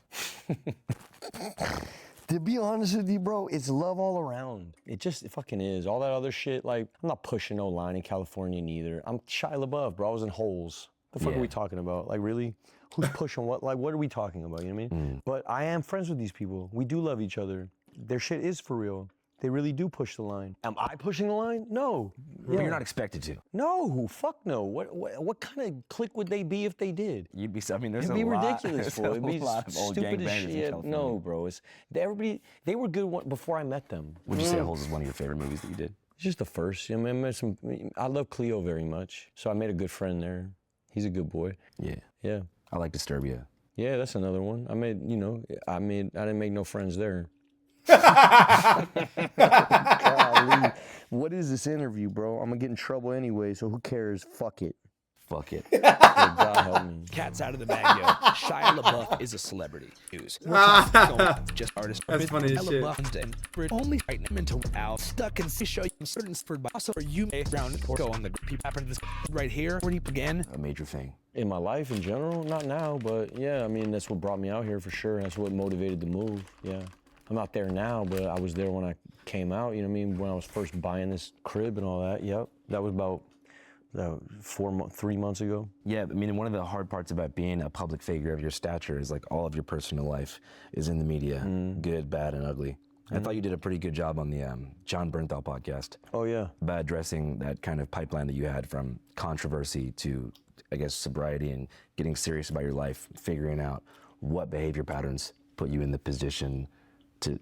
To be honest with you, bro, it's love all around. It fucking is. All that other shit, like, I'm not pushing no line in California neither. I'm Shia LaBeouf, bro. I was in holes. The fuck are we talking about? Like, really? Who's pushing what? Like, what are we talking about? You know what I mean? But I am friends with these people. We do love each other. Their shit is for real. They really do push the line. Am I pushing the line? No. But you're not expected to. No, fuck no. What kind of clique would they be if they did? You'd be. I mean, there's It'd a be lot. ridiculous There's for it. It'd a be lot of old stupid as gangbangers in shit. California. No, bro. They were good before I met them. Would you say Holes is one of your favorite movies that you did? It's just the first. I mean, I love Cleo very much, so I made a good friend there. He's a good boy. Yeah. Yeah. I like Disturbia. Yeah, that's another one. I didn't make no friends there. Golly. What is this interview, bro? I'm gonna get in trouble anyway, so who cares? Fuck it. Fuck it. Oh, God help me. Cat's out of the bag, yo. Shia LaBeouf is a celebrity. News. We're talking going just artists. That's funny as Shia shit. LaBeouf and we're only fighting him into out stuck and show you certain inspired by. Also, you may round or go on the people happen to this right here. Where do you begin? A major thing. In my life in general, not now, but yeah, I mean, that's what brought me out here for sure. That's what motivated the move, yeah. I'm out there now, but I was there when I came out, you know what I mean? When I was first buying this crib and all that, yep. That was about 3 months ago. Yeah, I mean, one of the hard parts about being a public figure of your stature is like all of your personal life is in the media, good, bad, and ugly. I thought you did a pretty good job on the John Bernthal podcast. Oh, yeah. By addressing that kind of pipeline that you had from controversy to, I guess, sobriety and getting serious about your life, figuring out what behavior patterns put you in the position to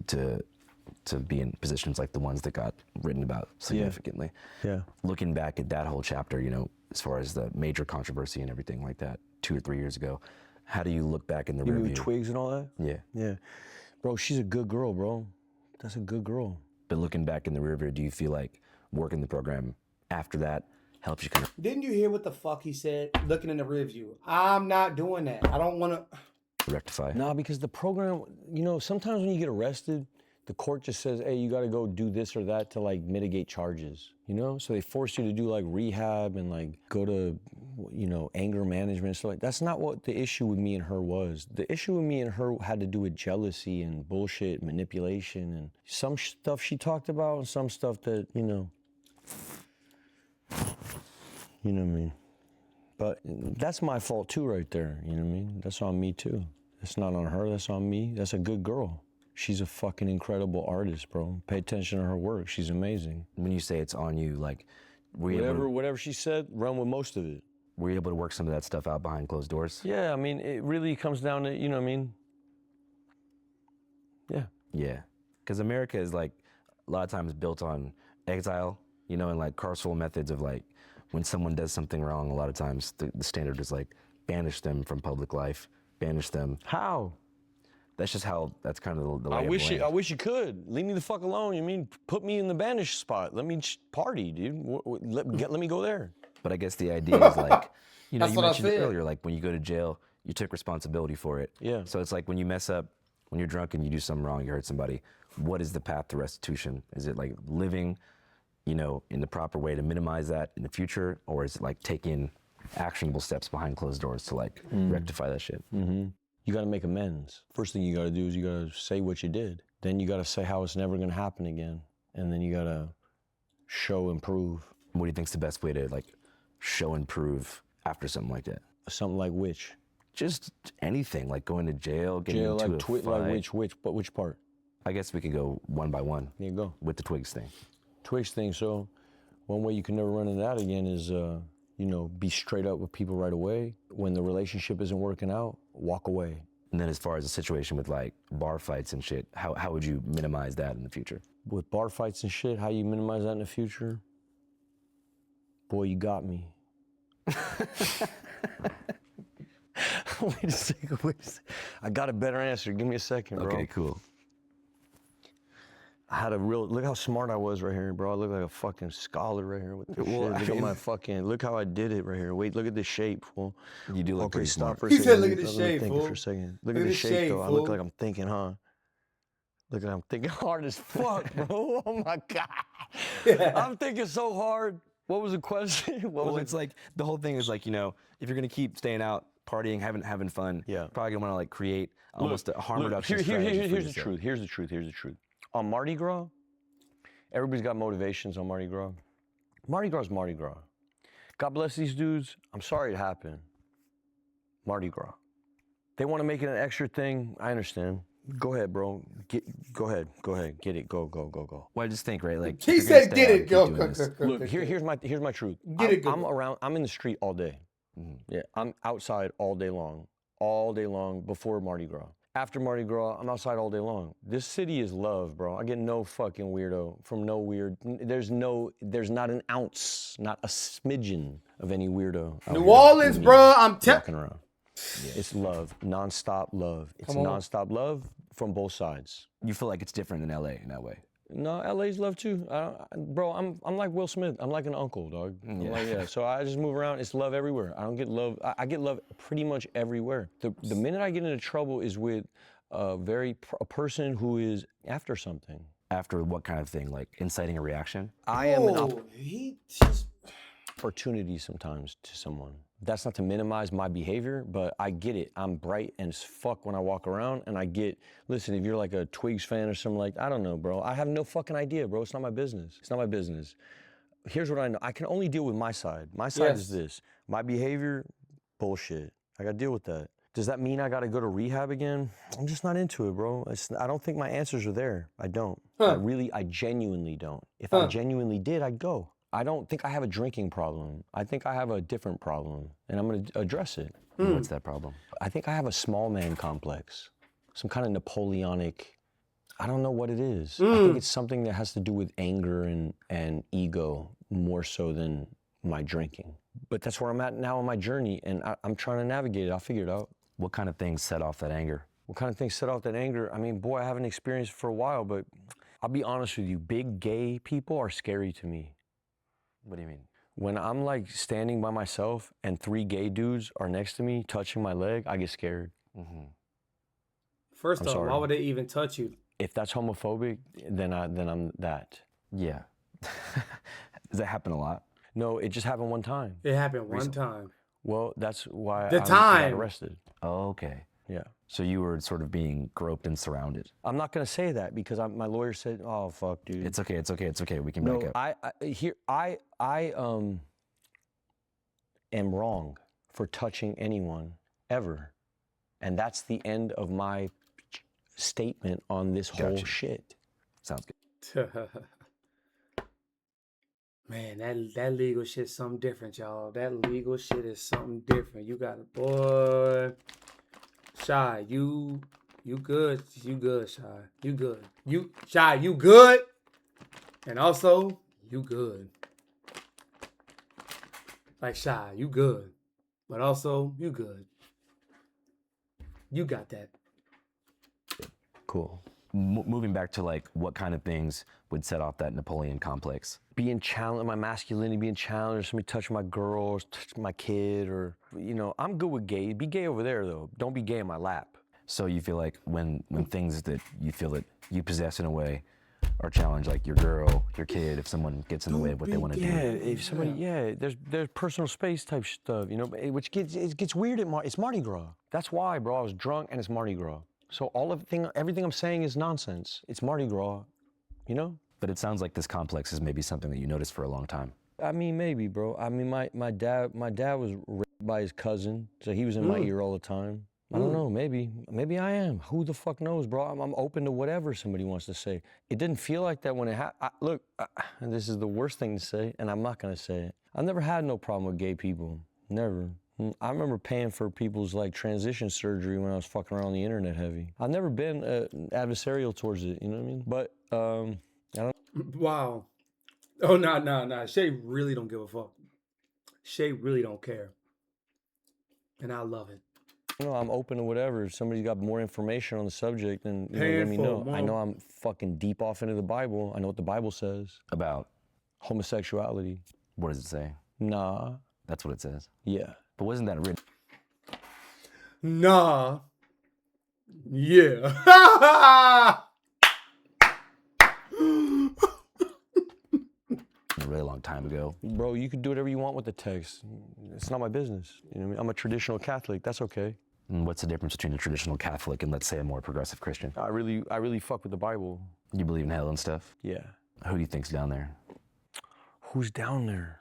be in positions like the ones that got written about significantly. Yeah. Looking back at that whole chapter, you know, as far as the major controversy and everything like that, 2 or 3 years ago, how do you look back in the You mean rearview? with Twigs and all that? Yeah. Yeah. Bro, she's a good girl, bro. That's a good girl. But looking back in the rearview, do you feel like working the program after that, helps you kind of Didn't you hear what the fuck he said? Looking in the rear view. I'm not doing that. I don't want to. rectify. Nah, because the program, you know, sometimes when you get arrested, the court just says, hey, you got to go do this or that to like mitigate charges, you know? So they force you to do like rehab and like go to, you know, anger management. So like, that's not what the issue with me and her was. The issue with me and her had to do with jealousy and bullshit, manipulation, and some stuff she talked about and some stuff that, you know what I mean? But that's my fault too right there, you know what I mean? That's on me too. That's not on her, that's on me. That's a good girl. She's a fucking incredible artist, bro. Pay attention to her work. She's amazing. When you say it's on you, like, were you able Whatever she said, run with most of it. were you able to work some of that stuff out behind closed doors? Yeah, I mean, it really comes down to, you know what I mean? Yeah. Yeah, because America is like a lot of times built on exile, you know, and like carceral methods of like when someone does something wrong, a lot of times the standard is like banish them from public life, banish them. How? That's just how, that's kind of the lay I of the wish land. I wish you could. Leave me the fuck alone. You mean put me in the banished spot. Let me party, dude. Let me go there. But I guess the idea is like, you know, That's you what I mentioned it said. earlier, like when you go to jail, you took responsibility for it. Yeah. So it's like when you mess up, when you're drunk and you do something wrong, you hurt somebody, what is the path to restitution? Is it like living, you know, in the proper way to minimize that in the future? Or is it like taking actionable steps behind closed doors to like rectify that shit? You got to make amends. First thing you got to do is you got to say what you did. Then you got to say how it's never going to happen again. And then you got to show and prove. What do you think's the best way to like show and prove after something like that? Something like which? Just anything, like going to jail, getting Jail, into like a fight. like which part? I guess we could go one by one There you go. with the Twigs thing. Twitch thing. So one way you can never run into that again is, you know, be straight up with people right away. When the relationship isn't working out, walk away. And then as far as the situation with like bar fights and shit, how would you minimize that in the future? With bar fights and shit, how you minimize that in the future? Boy, you got me. Wait a second. I got a better answer. Give me a second, bro. Okay, cool. I had a real, look how smart I was right here, bro. I look like a fucking scholar right here with this Well, shit. Look at my fucking, look how I did it right here. Wait, look at this shape, fool. You do look Okay, pretty stop smart. for a He second. said, "Look at the Let me shape, think fool. for a second. Look at the shape, though. I fool. look like I'm thinking, huh? Look like I'm thinking hard as fuck, bro. Oh my God. I'm thinking so hard. What was the question? What Well, was it's like the whole thing is like, you know, if you're gonna keep staying out, partying, having fun, Yeah. probably gonna wanna like create almost a harm reduction Here's strategy for the yourself. truth. Here's the truth. On Mardi Gras, everybody's got motivations on Mardi Gras. Mardi Gras is Mardi Gras. God bless these dudes. I'm sorry it happened. Mardi Gras. They want to make it an extra thing. I understand. Go ahead, bro. Go ahead. Get it. Go. Well, I just think, right, like He if you're gonna said, stay "Get out it, and go." keep doing this, Look, here's my truth. Get it, go. I'm around. I'm in the street all day. Yeah, I'm outside all day long before Mardi Gras. After Mardi Gras, I'm outside all day long. This city is love, bro. I get no fucking weirdo from no weird. There's not an ounce, not a smidgen of any weirdo. out New here Orleans, with me bro. I'm walking around. It's love, nonstop love. It's Come on. nonstop love from both sides. you feel like it's different in LA in that way. No, LA's love too. Bro, I'm like Will Smith. I'm like an uncle, dog. I'm like, yeah. So I just move around. It's love everywhere. I don't get love. I get love pretty much everywhere. The minute I get into trouble is with a person who is after something. After what kind of thing? Like inciting a reaction? I am an Oh, he just. opportunity sometimes to someone. That's not to minimize my behavior, but I get it. I'm bright as fuck when I walk around, and I get, listen, if you're like a Twigs fan or something like, I don't know, bro. I have no fucking idea, bro. It's not my business. It's not my business. Here's what I know. I can only deal with my side. My side is Yes. this. My behavior, bullshit. I gotta deal with that. Does that mean I gotta go to rehab again? I'm just not into it, bro. I don't think my answers are there. I don't. I genuinely don't. If I genuinely did, I'd go. I don't think I have a drinking problem. I think I have a different problem, and I'm gonna address it. What's that problem? I think I have a small man complex, some kind of Napoleonic, I don't know what it is. I think it's something that has to do with anger and ego more so than my drinking. But that's where I'm at now on my journey, and I'm trying to navigate it. I'll figure it out. What kind of things set off that anger? What kind of things set off that anger? I mean, boy, I haven't experienced it for a while, but I'll be honest with you, big gay people are scary to me. What do you mean? When I'm like standing by myself and 3 gay dudes are next to me touching my leg, I get scared. First I'm off, why sorry. would they even touch you? If that's homophobic, then I'm that. Yeah. Does that happen a lot? No, it just happened one time. It happened one time. Well, that's why The I time. got arrested. Oh, okay. Yeah. So you were sort of being groped and surrounded. I'm not gonna say that because my lawyer said, "Oh fuck, dude." It's okay. It's okay. It's okay. We can No, back up. I am wrong for touching anyone ever, and that's the end of my statement on this whole Gotcha. shit. Sounds good. Man, that legal shit's something different, y'all. That legal shit is something different. You got a boy. Shy, you good. You good, Shy. You good. Shy, you good. And also, you good. Like Shy, you good. But also, you good. You got that. Cool. Moving back to like what kind of things would set off that Napoleon complex? Being challenged, my masculinity being challenged, somebody touching my girl, or touch my kid, or, you know, I'm good with gay. Be gay over there, though. Don't be gay in my lap. So you feel like when things that you feel that you possess in a way are challenged, like your girl, your kid, if someone gets in the way of what they want to Yeah, do. if somebody, there's personal space type stuff, you know, which gets weird it's Mardi Gras. That's why, bro, I was drunk and it's Mardi Gras. So everything I'm saying is nonsense. It's Mardi Gras, you know? But it sounds like this complex is maybe something that you noticed for a long time. I mean, maybe, bro. I mean, my dad was raped by his cousin, so he was in my ear all the time. I don't know, maybe I am. Who the fuck knows, bro? I'm open to whatever somebody wants to say. It didn't feel like that when it happened. Look, and this is the worst thing to say, and I'm not gonna say it. I've never had no problem with gay people, never. I remember paying for people's like transition surgery when I was fucking around on the internet heavy. I've never been adversarial towards it, you know what I mean? But I don't. Wow. Oh, nah. Shay really don't give a fuck. Shay really don't care. And I love it. You know, I'm open to whatever. If somebody's got more information on the subject, then let me know. I know I'm fucking deep off into the Bible. I know what the Bible says. About Homosexuality. what does it say? Nah. That's what it says. Yeah. But wasn't that written Nah. Yeah. a really long time ago? Bro, you can do whatever you want with the text. It's not my business. You know what I mean? I'm a traditional Catholic. That's okay. And what's the difference between a traditional Catholic and, let's say, a more progressive Christian? I really fuck with the Bible. You believe in hell and stuff? Yeah. Who do you think's down there? Who's down there?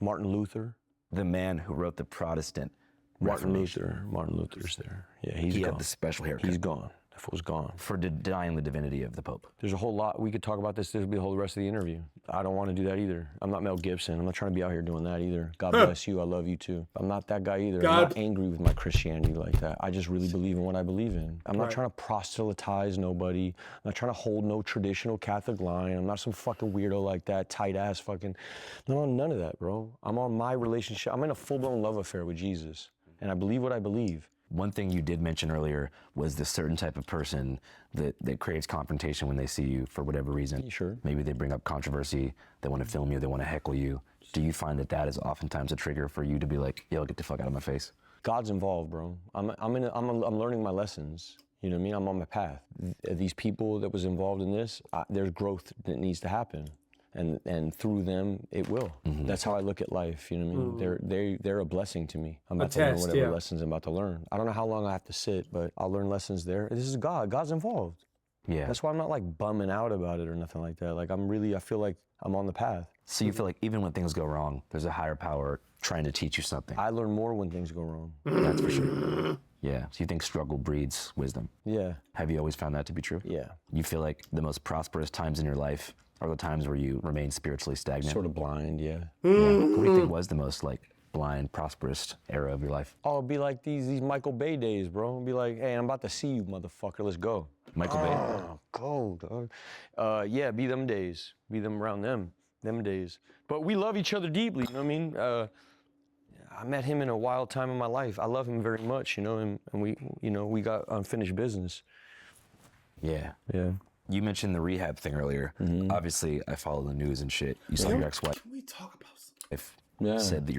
Martin Luther. The man who wrote the Protestant Martin Reformation. Luther's there. Yeah, he's He gone. had the special haircut. He's gone. That fool's gone. For denying the divinity of the Pope. There's a whole lot. We could talk about this. This will be the whole rest of the interview. I don't want to do that either. I'm not Mel Gibson. I'm not trying to be out here doing that either. God bless you. I love you too. I'm not that guy either. I'm not angry with my Christianity like that. I just really believe in what I believe in. I'm not trying to proselytize nobody. I'm not trying to hold no traditional Catholic line. I'm not some fucking weirdo like that, tight ass fucking. No, none of that, bro. I'm on my relationship. I'm in a full-blown love affair with Jesus. And I believe what I believe. One thing you did mention earlier was the certain type of person that craves confrontation when they see you for whatever reason. Sure. Maybe they bring up controversy, they want to film you, they want to heckle you. Do you find that is oftentimes a trigger for you to be like, yo, get the fuck out of my face? God's involved, bro. I'm learning my lessons. You know what I mean? I'm on my path. These people that was involved in this, there's growth that needs to happen. And through them, it will. Mm-hmm. That's how I look at life, you know what I mean? They're a blessing to me. I'm about to learn whatever lessons I'm about to learn. I don't know how long I have to sit, but I'll learn lessons there. This is God. God's involved. Yeah. That's why I'm not like bumming out about it or nothing like that. Like I feel like I'm on the path. So you feel like even when things go wrong, there's a higher power trying to teach you something. I learn more when things go wrong. That's for sure. Yeah. So you think struggle breeds wisdom? Yeah. Have you always found that to be true? Yeah. You feel like the most prosperous times in your life are the times where you remain spiritually stagnant? Sort of blind, yeah. Yeah. What do you think was the most like blind, prosperous era of your life? Oh, it'd be like these Michael Bay days, bro. It'd be like, hey, I'm about to see you, motherfucker. Let's go. Michael Bay? Go, dog. Yeah, be them days. Be them around them days. But we love each other deeply, you know what I mean? I met him in a wild time in my life. I love him very much, you know, and we got unfinished business. Yeah. Yeah. You mentioned the rehab thing earlier. Mm-hmm. Obviously, I follow the news and shit. You saw your ex-wife. Can we talk about something? If Yeah. said that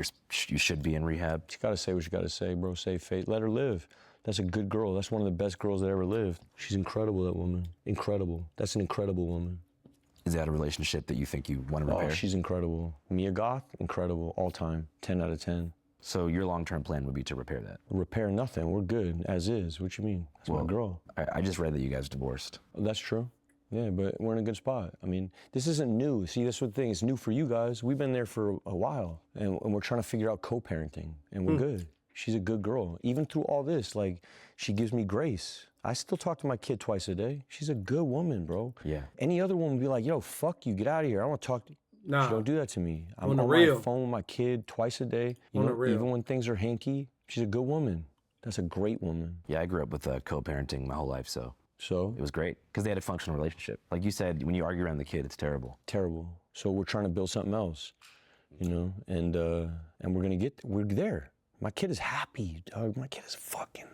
you should be in rehab. You gotta say what you gotta say, bro. Save Faith. Let her live. That's a good girl. That's one of the best girls that ever lived. She's incredible, that woman. Incredible. That's an incredible woman. Is that a relationship that you think you want to repair? Oh, she's incredible. Mia Goth, incredible. All time. 10 out of 10. So your long-term plan would be to repair that? Repair nothing. We're good, as is. What you mean? That's my girl. I just read that you guys divorced. That's true. Yeah, but we're in a good spot. I mean, this isn't new. See, that's what the thing. It's new for you guys. We've been there for a while, and we're trying to figure out co-parenting, and we're good. She's a good girl. Even through all this, like, she gives me grace. I still talk to my kid twice a day. She's a good woman, bro. Yeah. Any other woman would be like, yo, fuck you, get out of here. I don't want to talk to you. Nah. She don't do that to me. I'm On the on real. my phone with my kid twice a day. You On know, the real. even when things are hinky, she's a good woman. That's a great woman. Yeah, I grew up with co-parenting my whole life, so So? it was great because they had a functional relationship. Like you said, when you argue around the kid, it's terrible. Terrible. So we're trying to build something else, you know, and we're there. My kid is happy, dog. My kid is fucking.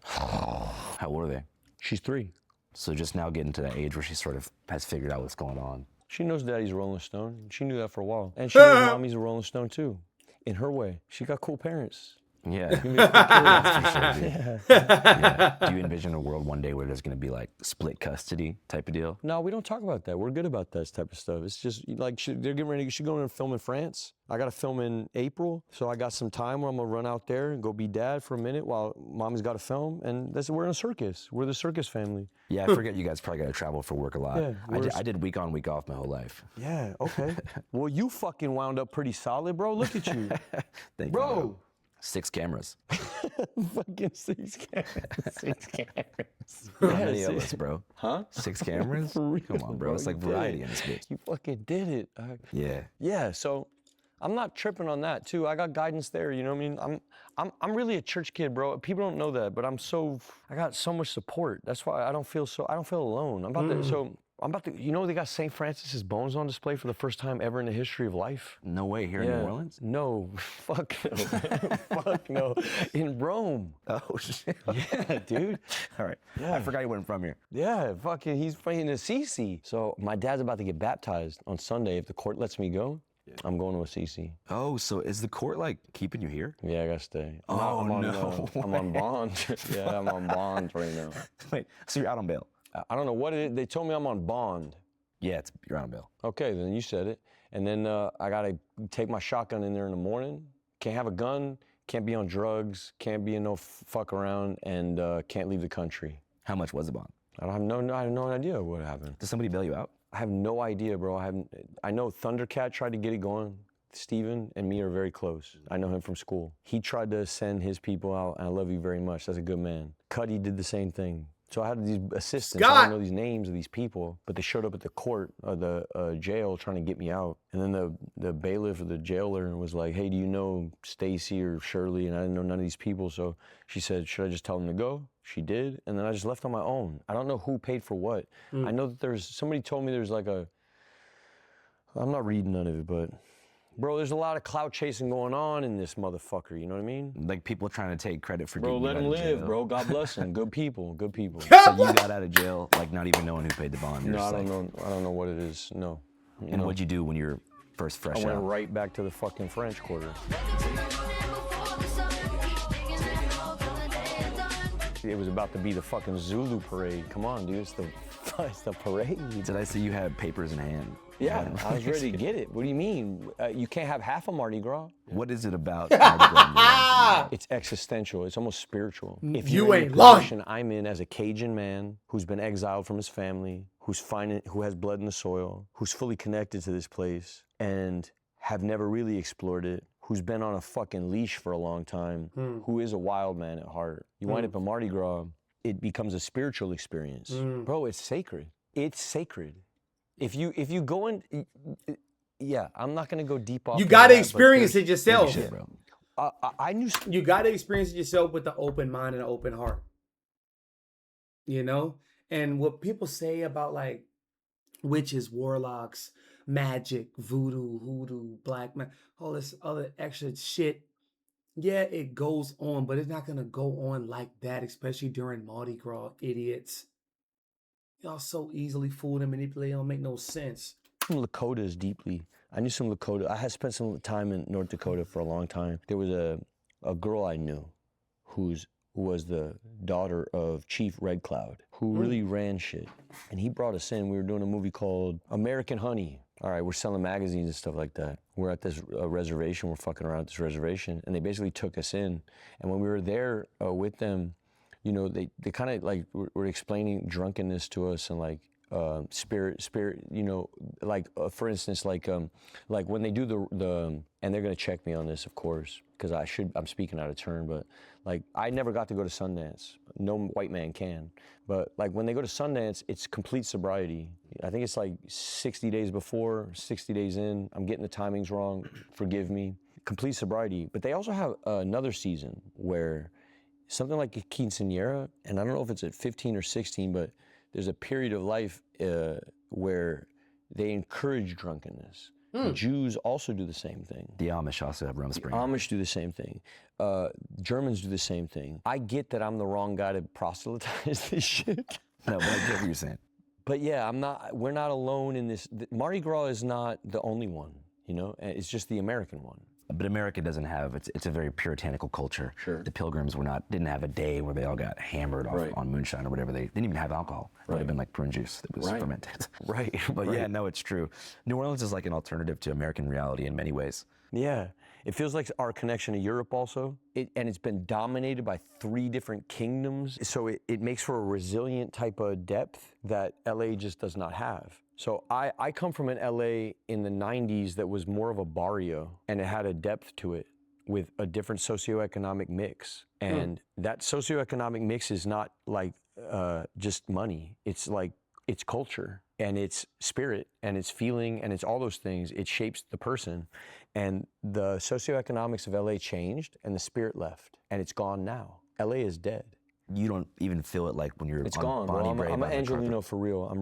How old are they? She's 3. So just now getting to that age where she sort of has figured out what's going on. She knows daddy's a Rolling Stone. She knew that for a while. And she knows mommy's a Rolling Stone too. In her way. She got cool parents. Yeah. That's for sure, dude. Yeah. Do you envision a world one day where there's going to be like split custody type of deal? No, we don't talk about that. We're good about that type of stuff. It's just like they're getting ready. She's going to film in France. I got to film in April, so I got some time where I'm gonna run out there and go be dad for a minute while mommy's got to film. And we're in a circus. We're the circus family. Yeah, I forget you guys probably got to travel for work a lot. Yeah, I did week on, week off my whole life. Yeah. Okay. Well, you fucking wound up pretty solid, bro. Look at you, Thank bro. you. 6 cameras. Fucking 6 cameras. 6 cameras. How many of us, bro? Huh? 6 cameras? For real, Come on, bro. It's like you did variety it. in this bitch. You fucking did it. Yeah. Yeah. So I'm not tripping on that too. I got guidance there. You know what I mean? I'm really a church kid, bro. People don't know that, but I got so much support. That's why I don't feel alone. I'm about to, you know, they got St. Francis's bones on display for the first time ever in the history of life. No way, here in New Orleans? No, fuck no, fuck no. In Rome. Oh, shit. Yeah, dude. All right. Yeah. I forgot he wasn't from here. Yeah, fucking, he's playing Assisi. So my dad's about to get baptized on Sunday. If the court lets me go, I'm going to Assisi. Oh, so is the court like keeping you here? Yeah, I gotta stay. No I'm on bond. Yeah, I'm on bond right now. Wait, so you're out on bail? I don't know what it is. They told me I'm on bond. Yeah, you're out on bail. Okay, then you said it. And then I gotta take my shotgun in there in the morning. Can't have a gun, can't be on drugs, can't be in no fuck around, and can't leave the country. How much was the bond? I have no idea what happened. Did somebody bail you out? I have no idea, bro. I know Thundercat tried to get it going. Steven and me are very close. I know him from school. He tried to send his people out, and I love you very much. That's a good man. Cuddy did the same thing. So I had these assistants. Scott! I don't know these names of these people, but they showed up at the court, the jail, trying to get me out. And then the bailiff or the jailer was like, "Hey, do you know Stacy or Shirley?" And I didn't know none of these people. So she said, "Should I just tell them to go?" She did, and then I just left on my own. I don't know who paid for what. I know that somebody told me there's like I'm not reading none of it, but bro, there's a lot of clout chasing going on in this motherfucker, you know what I mean? Like people trying to take credit for Bro, getting you let out him of live, jail. bro. God bless him. Good people, good people. So you got out of jail, like not even knowing who paid the bond. You're No, I just don't like- know. I don't know what it is. No. And No. what'd you do when you were first fresh I went out? right back to the fucking French Quarter. It was about to be the fucking Zulu parade. Come on, dude. It's the parade. Did I see you had papers in hand? Yeah, I was ready to get it. What do you mean? You can't have half a Mardi Gras? What is it about Mardi Gras? It's existential. It's almost spiritual. If You you're in ain't the lying. position I'm in as a Cajun man who's been exiled from his family, who has blood in the soil, who's fully connected to this place, and have never really explored it, who's been on a fucking leash for a long time, who is a wild man at heart. You wind up in Mardi Gras, it becomes a spiritual experience. Bro, it's sacred. It's sacred. If you go in, yeah, I'm not gonna go deep off. You into got to that, but experience there's- it yourself. Shit, bro. I knew. You got to experience it yourself with an open mind and an open heart. You know? And what people say about like witches, warlocks, magic, voodoo, hoodoo, black man, all this other extra shit. Yeah, it goes on, but it's not going to go on like that, especially during Mardi Gras, idiots. Y'all so easily fooled and manipulated. It don't make no sense. Lakotas deeply. I knew some Lakota. I had spent some time in North Dakota for a long time. There was a girl I knew who was the daughter of Chief Red Cloud, who really ran shit. And he brought us in. We were doing a movie called American Honey. All right, we're selling magazines and stuff like that. We're at this reservation. We're fucking around at this reservation. And they basically took us in. And when we were there with them, you know, they kind of like were explaining drunkenness to us and like spirit, you know, like for instance, like when they do the, and they're gonna check me on this, of course, because I'm speaking out of turn, but like I never got to go to Sundance. No white man can. But like when they go to Sundance, it's complete sobriety. I think it's like 60 days before, 60 days in. I'm getting the timings wrong. Forgive me. Complete sobriety. But they also have another season where something like a quinceañera, and I don't know if it's at 15 or 16, but there's a period of life where they encourage drunkenness. Jews also do the same thing. The Amish also have rum spring. Amish do the same thing. Germans do the same thing. I get that I'm the wrong guy to proselytize this shit. No, but I get what you're saying. But yeah, we're not alone in this. Mardi Gras is not the only one, you know? It's just the American one. But America doesn't have, it's a very puritanical culture. Sure. The Pilgrims didn't have a day where they all got hammered off on moonshine or whatever. They didn't even have alcohol. It would have been like prune juice that was fermented. Right. But yeah, no, it's true. New Orleans is like an alternative to American reality in many ways. Yeah. It feels like our connection to Europe also. And it's been dominated by 3 different kingdoms. So it makes for a resilient type of depth that LA just does not have. So I come from an LA in the 90s that was more of a barrio, and it had a depth to it with a different socioeconomic mix. And that socioeconomic mix is not like just money. It's like, it's culture and it's spirit and it's feeling and it's all those things. It shapes the person. And the socioeconomics of LA changed and the spirit left, and it's gone now. LA is dead. You don't even feel it like when you're It's on gone, Bonnie bro. Brae I'm by an the Angelino carpet. for real.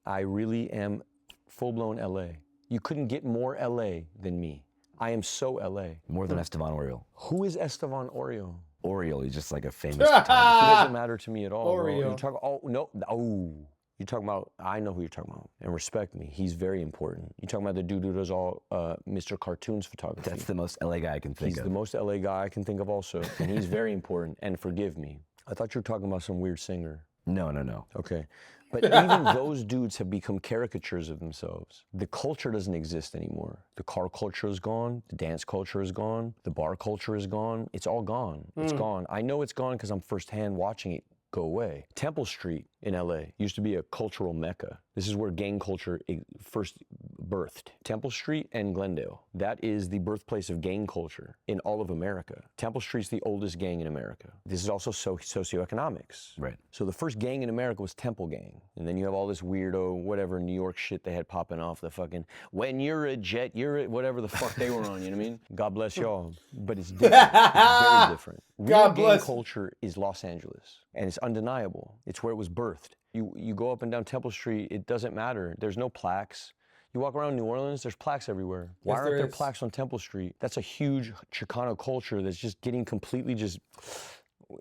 I really am full-blown LA. You couldn't get more LA than me. I am so LA. More than Esteban Oriol. Who is Esteban Oriol? Oriol, he's just like a famous It photographer. doesn't matter to me at all. Bro. Oreo. You talk, oh, no, oh. You're talking about, I know who you're talking about, and respect me. He's very important. You're talking about the dude who does all Mr. Cartoons photography. That's the most LA guy I can think He's of. the most LA guy I can think of also, and he's very important, and forgive me. I thought you were talking about some weird singer. No, no, no. Okay. But even those dudes have become caricatures of themselves. The culture doesn't exist anymore. The car culture is gone. The dance culture is gone. The bar culture is gone. It's all gone. It's gone. I know it's gone because I'm firsthand watching it go away. Temple Street in LA used to be a cultural mecca. This is where gang culture first birthed. Temple Street and Glendale. That is the birthplace of gang culture in all of America. Temple Street's the oldest gang in America. This is also socioeconomics. Right. So the first gang in America was Temple Gang. And then you have all this weirdo, whatever, New York shit they had popping off the fucking, when you're a jet, you're a, whatever the fuck they were on, you know what I mean? God bless y'all. But it's different. It's very different. Real God gang bless. culture is Los Angeles. And it's undeniable. It's where it was birthed. You go up and down Temple Street, it doesn't matter. There's no plaques. You walk around New Orleans, there's plaques everywhere. Why Yes, aren't there there is. plaques on Temple Street? That's a huge Chicano culture that's just getting completely just,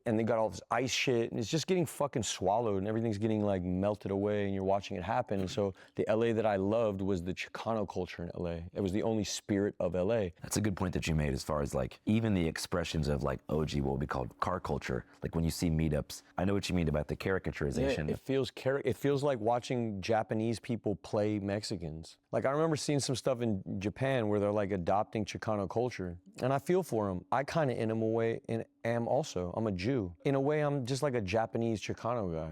and they got all this ice shit, and it's just getting fucking swallowed, and everything's getting like melted away, and you're watching it happen. And so the LA that I loved was the Chicano culture in LA. It was the only spirit of LA. That's a good point that you made as far as like even the expressions of like OG, what we call car culture. Like when you see meetups, I know what you mean about the caricaturization. It feels like watching Japanese people play Mexicans. Like I remember seeing some stuff in Japan where they're like adopting Chicano culture, and I feel for them. I kind of in a way am also. I'm a Jew. In a way, I'm just like a Japanese Chicano guy.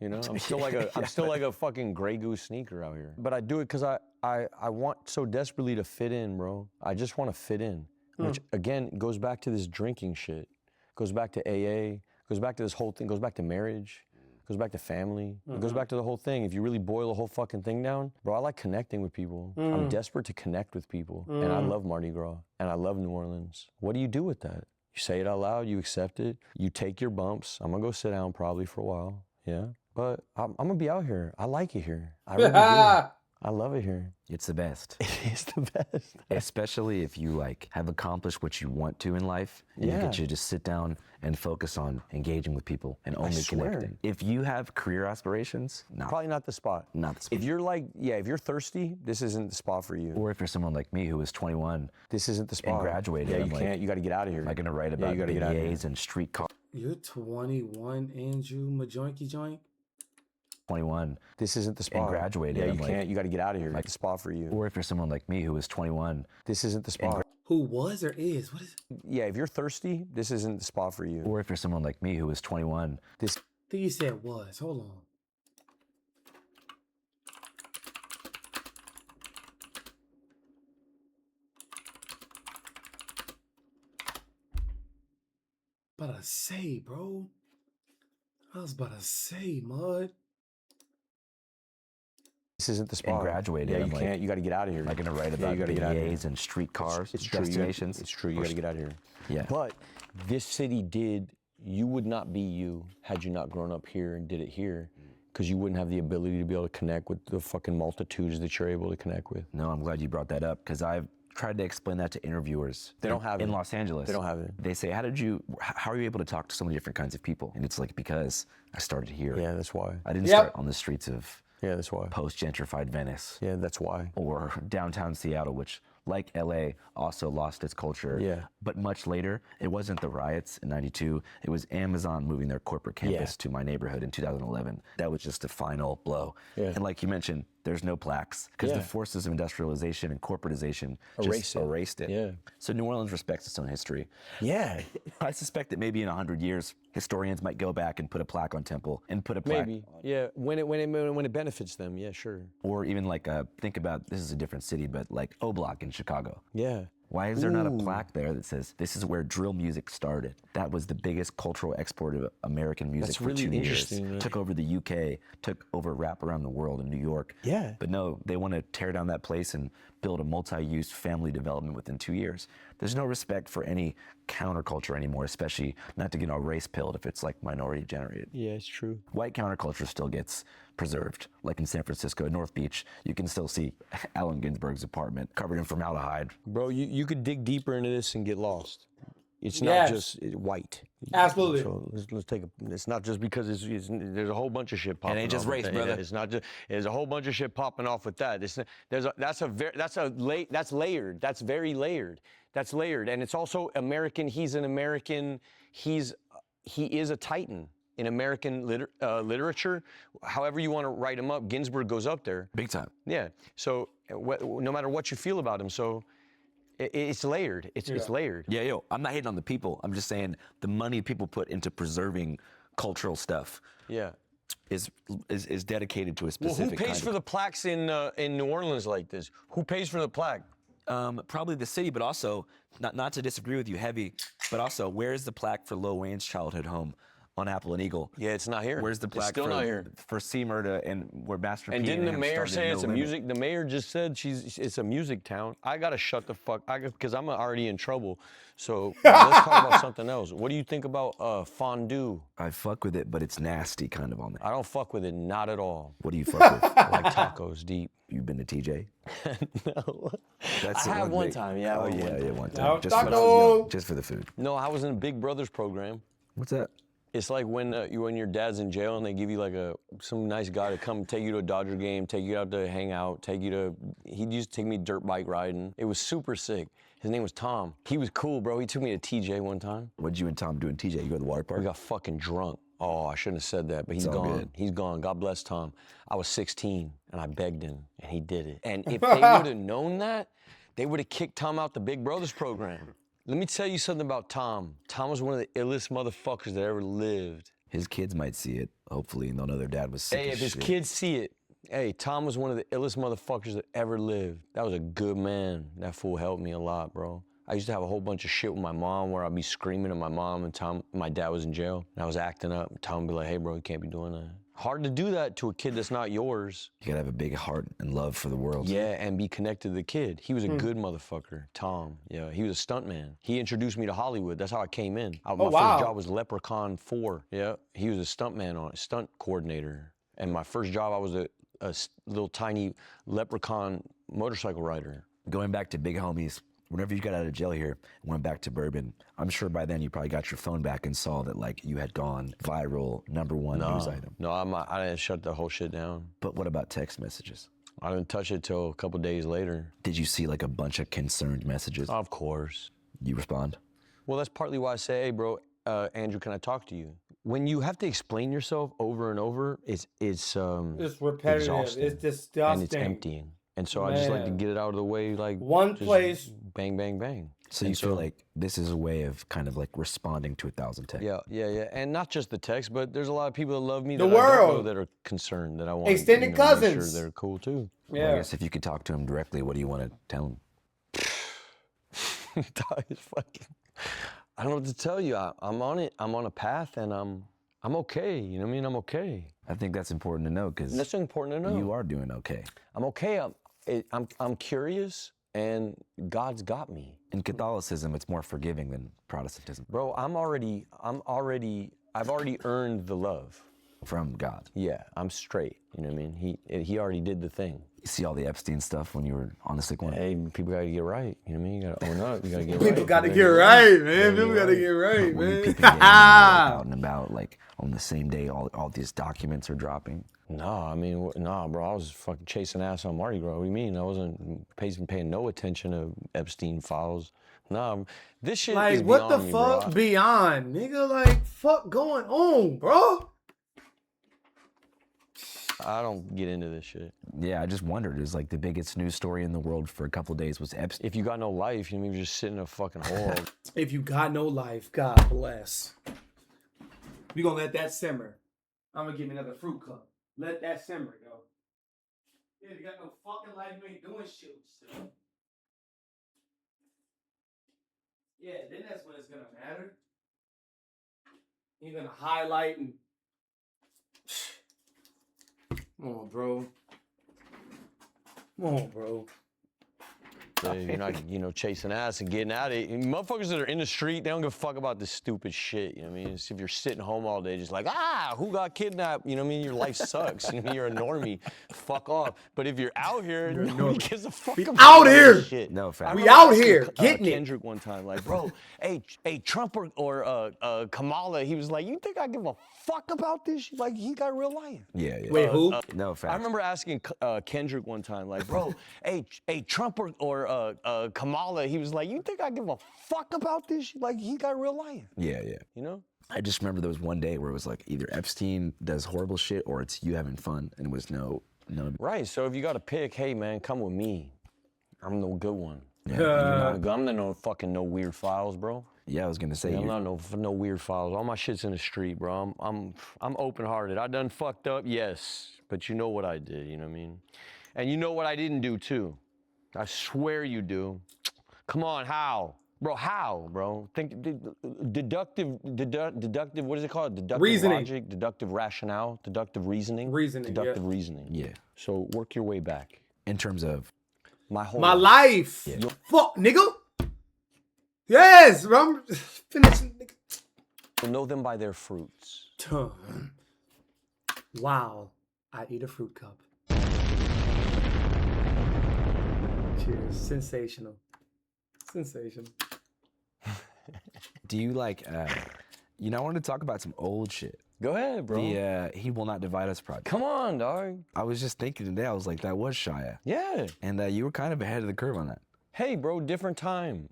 You know, I'm still like I'm still like a fucking Grey Goose sneaker out here. But I do it because I want so desperately to fit in, bro. I just want to fit in, which again goes back to this drinking shit, goes back to AA, goes back to this whole thing, goes back to marriage. Goes back to family. It goes back to the whole thing. If you really boil the whole fucking thing down, bro, I like connecting with people. I'm desperate to connect with people. And I love Mardi Gras. And I love New Orleans. What do you do with that? You say it out loud, you accept it, you take your bumps. I'm gonna go sit down probably for a while, yeah. But I'm gonna be out here. I like it here. I really do. I love it here. It's the best. It's the best. Especially if you like have accomplished what you want to in life, and you get to just sit down and focus on engaging with people and only connecting. If you have career aspirations, probably not the spot. Not the spot. If you're like, if you're thirsty, this isn't the spot for you. Or if you're someone like me who was 21, this isn't the spot. And graduated. Yeah, you can't. You got to get out of here. Am I gonna write about beignets and streetcar? You're 21 and you majoinky joint. 21. This isn't the spot. And graduated. Yeah, you can't. You got to get out of here. Like the spot for you. Or if you're someone like me who was 21, this isn't the spot. Who was or is? What is? Yeah, if you're thirsty, this isn't the spot for you. Or if you're someone like me who was 21, I think you said was. Hold on. About to say, bro. I was about to say, Mud. This isn't the spot. And graduated. Yeah, you can't. You got to get out of here. Am I gonna write about beignets and streetcars, it's true. destinations? It's true. You got to get out of here. Yeah. But this city did. You would not be you had you not grown up here and did it here, because you wouldn't have the ability to be able to connect with the fucking multitudes that you're able to connect with. No, I'm glad you brought that up, because I've tried to explain that to interviewers. They don't have it in Los Angeles. They don't have it. They say, how are you able to talk to so many different kinds of people? And it's like, because I started here. Yeah, that's why. I didn't start on the streets of that's why. post-gentrified Venice. Yeah, that's why. Or downtown Seattle, which, like LA, also lost its culture. Yeah. But much later, it wasn't the riots in '92. It was Amazon moving their corporate campus to my neighborhood in 2011. That was just a final blow. Yeah. And like you mentioned, there's no plaques, because the forces of industrialization and corporatization just erased it. Yeah. So New Orleans respects its own history. Yeah. I suspect that maybe in 100 years, historians might go back and put a plaque on Temple and put a plaque. Maybe. Yeah. When it benefits them. Yeah, sure. Or even like think about, this is a different city, but like O Block in Chicago. Yeah. Why is there not a plaque there that says, this is where drill music started? That was the biggest cultural export of American music for really 2 years. interesting, right? Took over the UK, took over rap around the world in New York. Yeah. But no, they want to tear down that place and build a multi-use family development within 2 years. There's no respect for any counterculture anymore, especially not to get all race pilled if it's like minority generated. Yeah, it's true. White counterculture still gets preserved. Like in San Francisco, North Beach, you can still see Allen Ginsberg's apartment covered in formaldehyde. Bro, you could dig deeper into this and get lost. It's not just white. Absolutely. So let's take it's not just because there's a whole bunch of shit popping off. It ain't just race, with brother. It's not just, there's a whole bunch of shit popping off with that. That's layered. That's very layered. That's layered. And it's also American. He's an American. He is a titan in American literature. However you want to write him up, Ginsberg goes up there. Big time. Yeah. So no matter what you feel about him, so it's layered. It's layered. Yeah, yo, I'm not hating on the people. I'm just saying the money people put into preserving cultural stuff. Yeah. Is dedicated to a specific. Who pays for the plaques in New Orleans like this? Who pays for the plaque? Probably the city, but also not to disagree with you heavy, but also where's the plaque for Lil Wayne's childhood home on Apple and Eagle? Yeah, it's not here. Where's the plaque still not here. for C Murda and where Master P And didn't the him mayor started say No it's a Limit? music? The mayor just said it's a music town. I gotta shut the fuck, because I'm already in trouble. So let's talk about something else. What do you think about fondue? I fuck with it, but it's nasty kind of on there. I don't fuck with it, not at all. What do you fuck with? Like tacos, deep. You've been to TJ? No. That's I the have one thing. time, yeah. Oh one yeah, time. yeah, one Now, time. taco! Just for the food. No, I was in a Big Brothers program. What's that? It's like when your dad's in jail and they give you like some nice guy to come take you to a Dodger game, take you out to hang out, he used to take me dirt bike riding. It was super sick. His name was Tom. He was cool, bro. He took me to TJ one time. What'd you and Tom do in TJ? You go to the water park? We got fucking drunk. Oh, I shouldn't have said that, but he's all gone. good. He's gone. God bless Tom. I was 16 and I begged him and he did it. And if they would have known that, they would have kicked Tom out the Big Brothers program. Let me tell you something about Tom. Tom was one of the illest motherfuckers that ever lived. His kids might see it, hopefully, and they'll know their dad was sick Hey, as if his shit. kids see it, hey, Tom was one of the illest motherfuckers that ever lived. That was a good man. That fool helped me a lot, bro. I used to have a whole bunch of shit with my mom where I'd be screaming at my mom and my dad was in jail. And I was acting up. Tom would be like, hey, bro, you can't be doing that. Hard to do that to a kid that's not yours. You gotta have a big heart and love for the world. Yeah, and be connected to the kid. He was a good motherfucker, Tom. Yeah, he was a stuntman. He introduced me to Hollywood. That's how I came in. My wow. first job was Leprechaun 4. Yeah, he was a stuntman on it, stunt coordinator. And my first job, I was little tiny leprechaun motorcycle rider. Going back to big homies, whenever you got out of jail here and went back to Bourbon, I'm sure by then you probably got your phone back and saw that like you had gone viral, #1 news item. No, I didn't shut the whole shit down. But what about text messages? I didn't touch it till a couple days later. Did you see like a bunch of concerned messages? Of course. You respond? Well, that's partly why I say, hey, bro, Andrew, can I talk to you? When you have to explain yourself over and over, it's repetitive. exhausting, It's disgusting. and it's emptying. And so I just like to Man. get it out of the way, like One just place. bang, bang, bang. So you feel like this is a way of kind of like responding to 1,000 texts? Yeah. And not just the text, but there's a lot of people that love me The that I don't know world. that are concerned, that I want Extended to make cousins. sure they're cool too. Well, I guess if you could talk to him directly, what do you want to tell him? Dog is fucking, I don't know what to tell you. I'm on it. I'm on a path, and I'm okay. You know what I mean? I'm okay. I think that's important to know because That's important to know. you are doing okay. I'm okay. I'm curious, and God's got me. In Catholicism, it's more forgiving than Protestantism. Bro, I've already earned the love. From God. Yeah, I'm straight. You know what I mean? He already did the thing. You see all the Epstein stuff when you were on the sick one? Hey, people gotta get right. You know what I mean? You gotta own up. You gotta get right. People got to You get right, man. People got to get right, Were you man. peeping games, out and about, like on the same day all these documents are dropping? No, I mean, nah, bro. I was fucking chasing ass on Mardi Gras. What do you mean? I wasn't paying no attention to Epstein files. Nah, this shit Like, is what the beyond me, fuck? bro. Beyond, nigga. Like, fuck going on, bro? I don't get into this shit. Yeah, I just wondered. It's like the biggest news story in the world for a couple days was Epstein. If you got no life, you know, maybe just sit in a fucking hole. If you got no life, God bless. We gonna let that simmer. I'm gonna give me another fruit cup. Let that simmer, yo. Yeah, you got no fucking life, you ain't doing shit. Yeah, then that's when it's gonna matter. You're gonna highlight and. Come on, bro. Come on, bro. You're not, chasing ass and getting at it. And motherfuckers that are in the street, they don't give a fuck about this stupid shit. You know what I mean? It's if you're sitting home all day, just like, who got kidnapped? You know what I mean? Your life sucks. You know what I mean? You're a normie. Fuck off. But if you're out here, nobody gives a fuck about out this here. shit. No, fact. We out here getting it. Kendrick one time, like, bro, hey, Trump or Kamala, he was like, you think I give a fuck about this shit? Like, he got real life. Yeah. Wait, who? No, fact. I remember asking Kendrick one time, like, bro, hey, Trump or Kamala, he was like, you think I give a fuck about this shit? Like, he got real life. Yeah. You know? I just remember there was one day where it was like either Epstein does horrible shit or it's you having fun, and it was no. Right, so if you got to pick, hey, man, come with me. I'm the good one. Yeah, I'm the no weird files, bro. yeah, I was gonna say. I'm not no weird files. All my shit's in the street, bro. I'm open-hearted. I done fucked up, yes, but you know what I did, you know what I mean? And you know what I didn't do, too. I swear you do. Come on, how? Bro, how, bro? Think deductive, what is it called? Deductive Reasoning. logic, deductive rationale, deductive reasoning. Reasoning, Deductive yeah. reasoning. Yeah. So work your way back. In terms of. My whole My life. Yeah. Fuck, nigga. Yes, bro. I'm finishing, nigga. You'll know them by their fruits. Wow. I eat a fruit cup. Cheers. Sensational. Do you like? I wanted to talk about some old shit. Go ahead, bro. The He Will Not Divide Us project. Come on, dog. I was just thinking today. I was like, that was Shia, Yeah. and you were kind of ahead of the curve on that. Hey, bro, different time,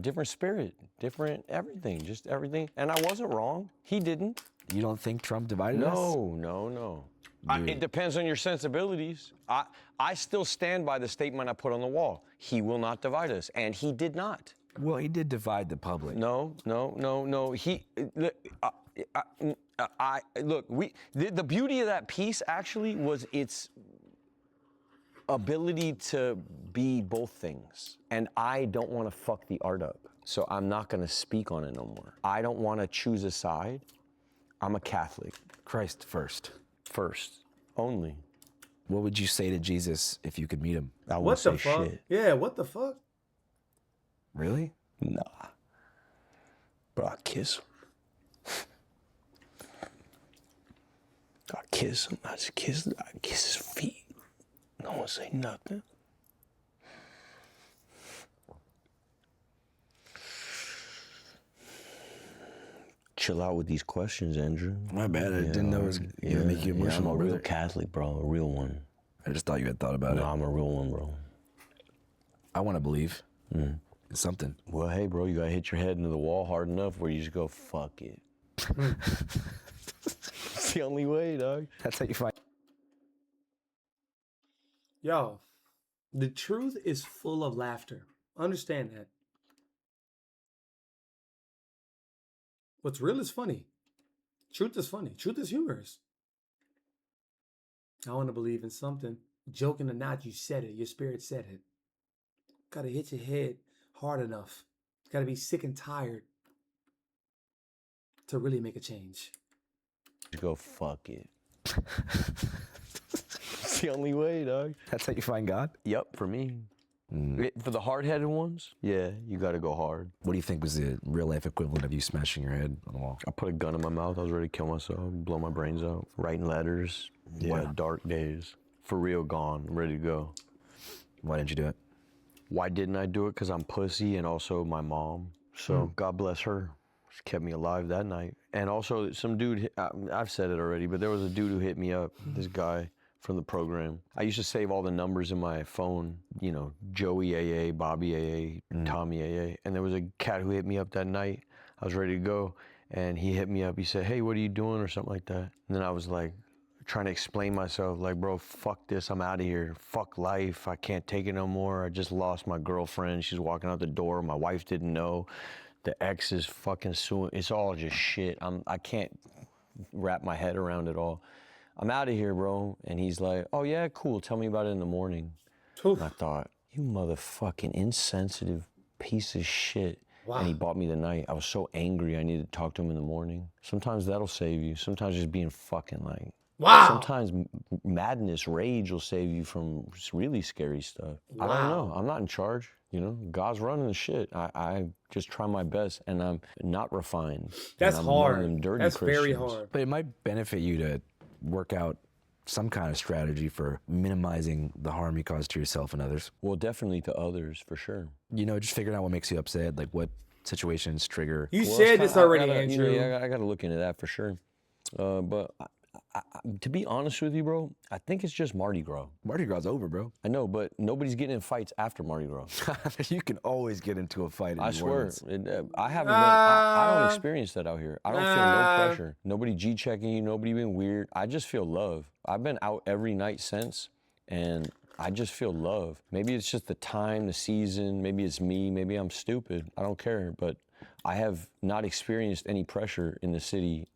different spirit, different everything, just everything. And I wasn't wrong. He didn't. You don't think Trump divided us? No. It depends on your sensibilities. I still stand by the statement I put on the wall. He will not divide us, and he did not. Well, he did divide the public. No. He, look, the beauty of that piece actually was its ability to be both things. And I don't want to fuck the art up. So I'm not going to speak on it no more. I don't want to choose a side. I'm a Catholic. Christ first. First. Only. What would you say to Jesus if you could meet him? I What won't the say fuck? shit. Yeah, what the fuck? Really? Nah. But I'll kiss him. I kiss him. I kiss his feet. No one say nothing. Chill out with these questions, Andrew. My bad. I didn't know it was gonna make you emotional. I'm a real Catholic, bro. A real one. I just thought you had thought about it. No, I'm a real one, bro. I want to believe. It's something. Well, hey, bro, you gotta hit your head into the wall hard enough where you just go, fuck it. It's the only way, dog. That's how you find. Yo, the truth is full of laughter. Understand that. What's real is funny. Truth is funny. Truth is humorous. I want to believe in something. Joking or not, you said it. Your spirit said it. Gotta hit your head hard enough. Gotta be sick and tired to really make a change. Just go, fuck it. It's the only way, dog. That's how you find God? Yep, for me. For the hard-headed ones, yeah, you gotta go hard. What do you think was the real life equivalent of you smashing your head on the wall? I put a gun in my mouth. I was ready to kill myself, blow my brains out. Writing letters, dark days. For real, gone, ready to go. Why didn't you do it? Why didn't I do it? Because I'm pussy and also my mom. So God bless her. She kept me alive that night. And also some dude, I've said it already, but there was a dude who hit me up, this guy from the program. I used to save all the numbers in my phone, you know, Joey AA, Bobby AA, Tommy AA. And there was a cat who hit me up that night. I was ready to go. And he hit me up. He said, hey, what are you doing? Or something like that. And then I was like, trying to explain myself, like, bro, fuck this, I'm out of here. Fuck life, I can't take it no more. I just lost my girlfriend. She's walking out the door. My wife didn't know. The ex is fucking suing. It's all just shit. I can't wrap my head around it all. I'm out of here, bro. And he's like, oh yeah, cool, tell me about it in the morning. And I thought, you motherfucking insensitive piece of shit. Wow. And he bought me the night. I was so angry, I needed to talk to him in the morning. Sometimes that'll save you. Sometimes just being fucking like, wow. Sometimes madness, rage will save you from really scary stuff. Wow. I don't know. I'm not in charge. You know, God's running the shit. I just try my best, and I'm not refined. That's I'm hard. One of them dirty That's Christians. very hard. But it might benefit you to work out some kind of strategy for minimizing the harm you cause to yourself and others. Well, definitely to others, for sure. You know, just figuring out what makes you upset, like what situations trigger. You said this already, Andrew. You know, I got to look into that for sure. But to be honest with you, bro, I think it's just Mardi Gras. Mardi Gras over, bro. I know, but nobody's getting in fights after Mardi Gras. You can always get into a fight. I swear. I haven't been, I don't experience that out here. I don't feel no pressure. Nobody G-checking you, nobody being weird. I just feel love. I've been out every night since, and I just feel love. Maybe it's just the time, the season, maybe it's me, maybe I'm stupid. I don't care, but I have not experienced any pressure in the city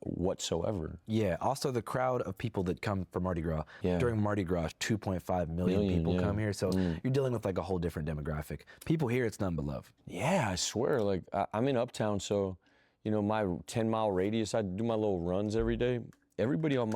whatsoever. Yeah, also the crowd of people that come for Mardi Gras. Yeah. During Mardi Gras, 2.5 million people come here, so you're dealing with like a whole different demographic. People here, it's none but love. Yeah, I swear, like I'm in Uptown, so, you know, my 10-mile radius, I do my little runs every day. Everybody on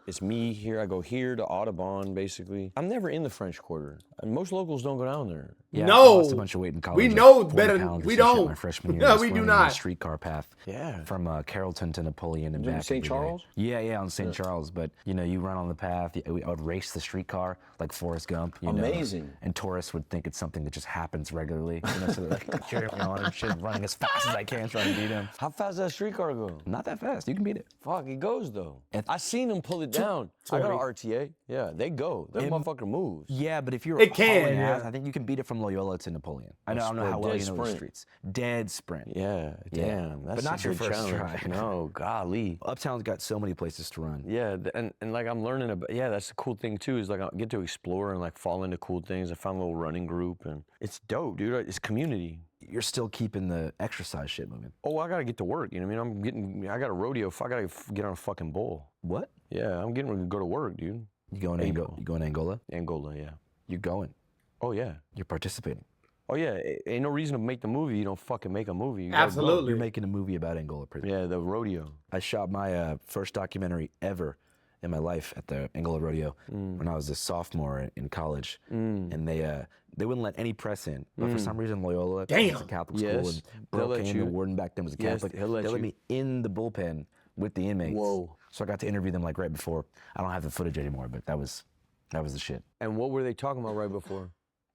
it's me here, I go here to Audubon, basically. I'm never in the French Quarter. And most locals don't go down there. Yeah, no. I lost a bunch of weight in college. We know like better. We don't. My freshman year, No, we do not. A streetcar path. Yeah. From Carrollton to Napoleon and back. St. Charles? Yeah, on St. Charles. But you know, you run on the path. I would race the streetcar like Forrest Gump. You Amazing. know? And tourists would think it's something that just happens regularly. You know, so they're like cheering me on and shit, running as fast as I can, trying to beat him. How fast does that streetcar go? Not that fast. You can beat it. Fuck, it goes though. I seen them pull it down. I got an RTA. Yeah, they go. That motherfucker moves. Yeah, but if you're It can, ass, yeah. I think you can beat it from Loyola to Napoleon. I don't know how well you know the streets. Dead sprint. Yeah, damn. That's But not a your good first challenge. try. No, golly. Uptown's got so many places to run. Yeah, and like I'm learning about, that's the cool thing too, is like I get to explore and like fall into cool things. I found a little running group and it's dope, dude. It's community. You're still keeping the exercise shit moving. Oh, I gotta get to work, you know what I mean? I got a rodeo, I gotta get on a fucking bull. What? Yeah, I'm getting ready to go to work, dude. You going to Angola? Angola, yeah. You're going. Oh, yeah. You're participating. Oh, yeah. Ain't no reason to make the movie. You don't fucking make a movie. Absolutely. You're making a movie about Angola prison. Yeah, the rodeo. I shot my first documentary ever in my life at the Angola Rodeo when I was a sophomore in college. And they wouldn't let any press in. But for some reason, Loyola, it's a Catholic school, and Brooke Kane, the warden back then was a Catholic. He'll let they let you. me in the bullpen with the inmates. Whoa. So I got to interview them like right before. I don't have the footage anymore, but that was the shit. And what were they talking about right before?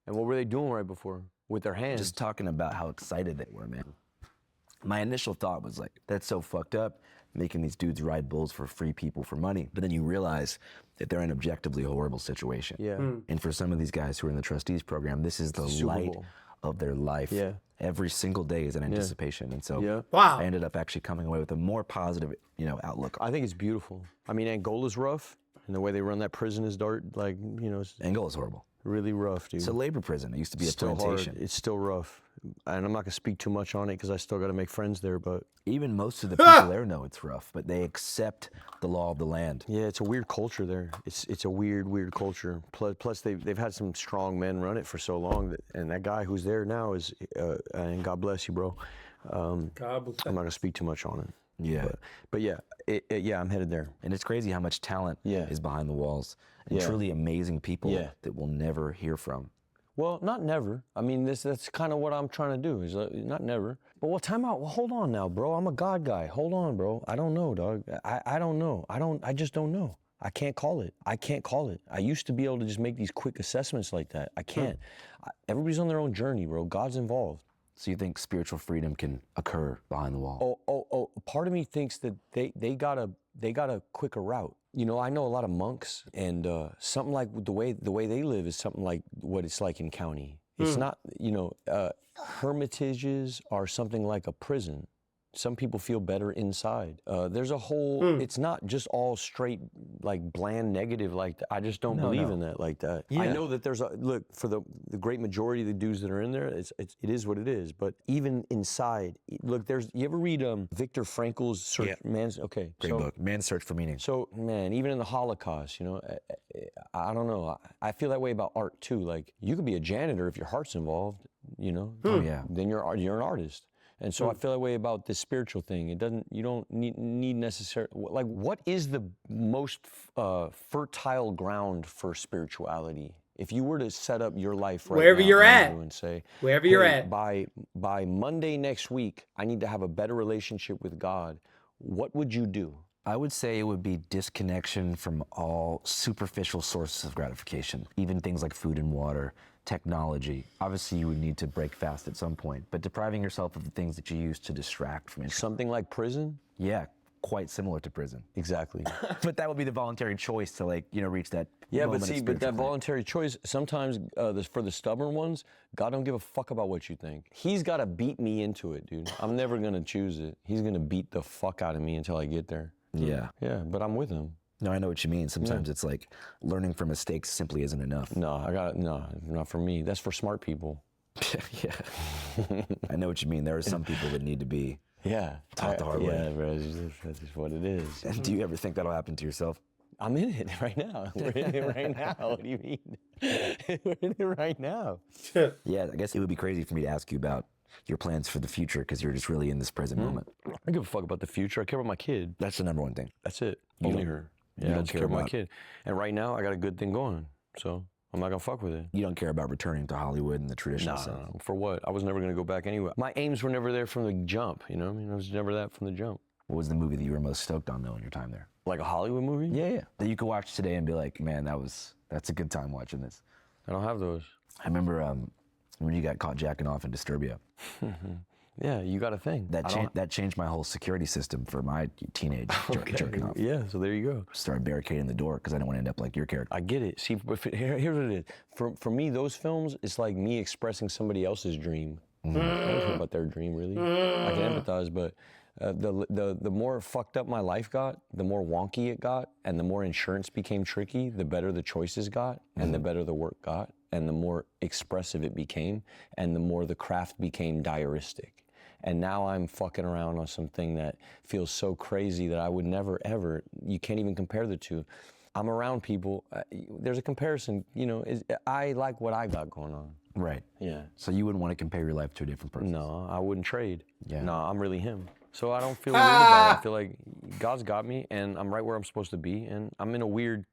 And what were they doing right before with their hands? Just talking about how excited they were, man. My initial thought was like, that's so fucked up, making these dudes ride bulls for free people for money. But then you realize that they're in an objectively horrible situation. Yeah. And for some of these guys who are in the trustees program, this is the Super light Bowl. of their life. Yeah. Every single day is an anticipation. And so Yeah. Wow. I ended up actually coming away with a more positive, outlook. I think it's beautiful. I mean, Angola's rough, and the way they run that prison is it's Angola's horrible. really rough, dude. It's a labor prison. It used to be a still plantation. hard. It's still rough. And I'm not gonna speak too much on it because I still gotta make friends there, but Even most of the people there know it's rough, but they accept the law of the land. yeah, it's a weird culture there. It's a weird culture. Plus they've had some strong men run it for so long, and that guy who's there now is, and God bless you, bro. God bless. I'm not gonna speak too much on it. Yeah. But yeah, I'm headed there. And it's crazy how much talent Yeah. is behind the walls and Yeah. truly amazing people Yeah. that we'll never hear from. Well, not never. I mean, that's kind of what I'm trying to do. Is not never. But well, time out. Well, hold on now, bro. I'm a God guy. Hold on, bro. I don't know, dog. I don't know. I just don't know. I can't call it. I used to be able to just make these quick assessments like that. I can't. Everybody's on their own journey, bro. God's involved. So you think spiritual freedom can occur behind the wall? Oh. Part of me thinks that they got a quicker route. You know, I know a lot of monks, and something like the way they live is something like what it's like in county. It's not, hermitages are something like a prison. Some people feel better inside. There's a whole, it's not just all straight, like bland negative like that. I just don't believe in that like that. I know that there's look, for the great majority of the dudes that are in there, it is what it is. But even inside, look, you ever read Viktor Frankl's Search, Man's, okay. Great book, Man's Search for Meaning. So, man, even in the Holocaust, I don't know. I feel that way about art too. Like, you could be a janitor if your heart's involved, Oh, yeah. then you're an artist. And so I feel that way about this spiritual thing. You don't need necessarily, like, what is the most fertile ground for spirituality? If you were to set up your life right Wherever now, you're at. and say, Wherever you're "Hey, at. by Monday next week, I need to have a better relationship with God," what would you do? I would say it would be disconnection from all superficial sources of gratification, even things like food and water, technology. Obviously, you would need to break fast at some point, but depriving yourself of the things that you use to distract from interest. Something like prison? Yeah, quite similar to prison. Exactly. But that would be the voluntary choice to, reach that Yeah, moment but of see, but that spiritual voluntary choice, sometimes for the stubborn ones, God don't give a fuck about what you think. He's got to beat me into it, dude. I'm never going to choose it. He's going to beat the fuck out of me until I get there. Yeah. Yeah, but I'm with him. No, I know what you mean. Sometimes it's like learning from mistakes simply isn't enough. No, not for me. That's for smart people. Yeah. I know what you mean. There are some people that need to be Yeah. taught the hard way. Yeah, bro, that's just what it is. And do you ever think that'll happen to yourself? I'm in it right now. We're in it right now. What do you mean? We're in it right now. Yeah, I guess it would be crazy for me to ask you about your plans for the future because you're just really in this present moment. I don't give a fuck about the future. I care about my kid. That's the number one thing. That's it. You Only don't- her. you Yeah, I don't just care care about my about- kid. And right now, I got a good thing going. So I'm not gonna fuck with it. You don't care about returning to Hollywood in the traditional sense. No. For what? I was never gonna go back anyway. My aims were never there from the jump, you know what I mean? I was never that from the jump. What was the movie that you were most stoked on though in your time there? Like a Hollywood movie? Yeah. That you could watch today and be like, man, that's a good time watching this. I don't have those. I remember when you got caught jacking off in Disturbia. Yeah, you got a thing. That changed my whole security system for my teenage jerking off. Yeah, so there you go. Started barricading the door because I didn't want to end up like your character. I get it. See, but here's what it is. For me, those films, it's like me expressing somebody else's dream. I don't care about their dream, really. I can empathize, but the more fucked up my life got, the more wonky it got, and the more insurance became tricky, the better the choices got, and the better the work got, and the more expressive it became, and the more the craft became diaristic. And now I'm fucking around on something that feels so crazy that I would never, ever, you can't even compare the two. I'm around people, there's a comparison, I like what I got going on. Right. Yeah. So you wouldn't want to compare your life to a different person? No, I wouldn't trade. Yeah. No, I'm really him. So I don't feel weird about it. I feel like God's got me and I'm right where I'm supposed to be and I'm in a weird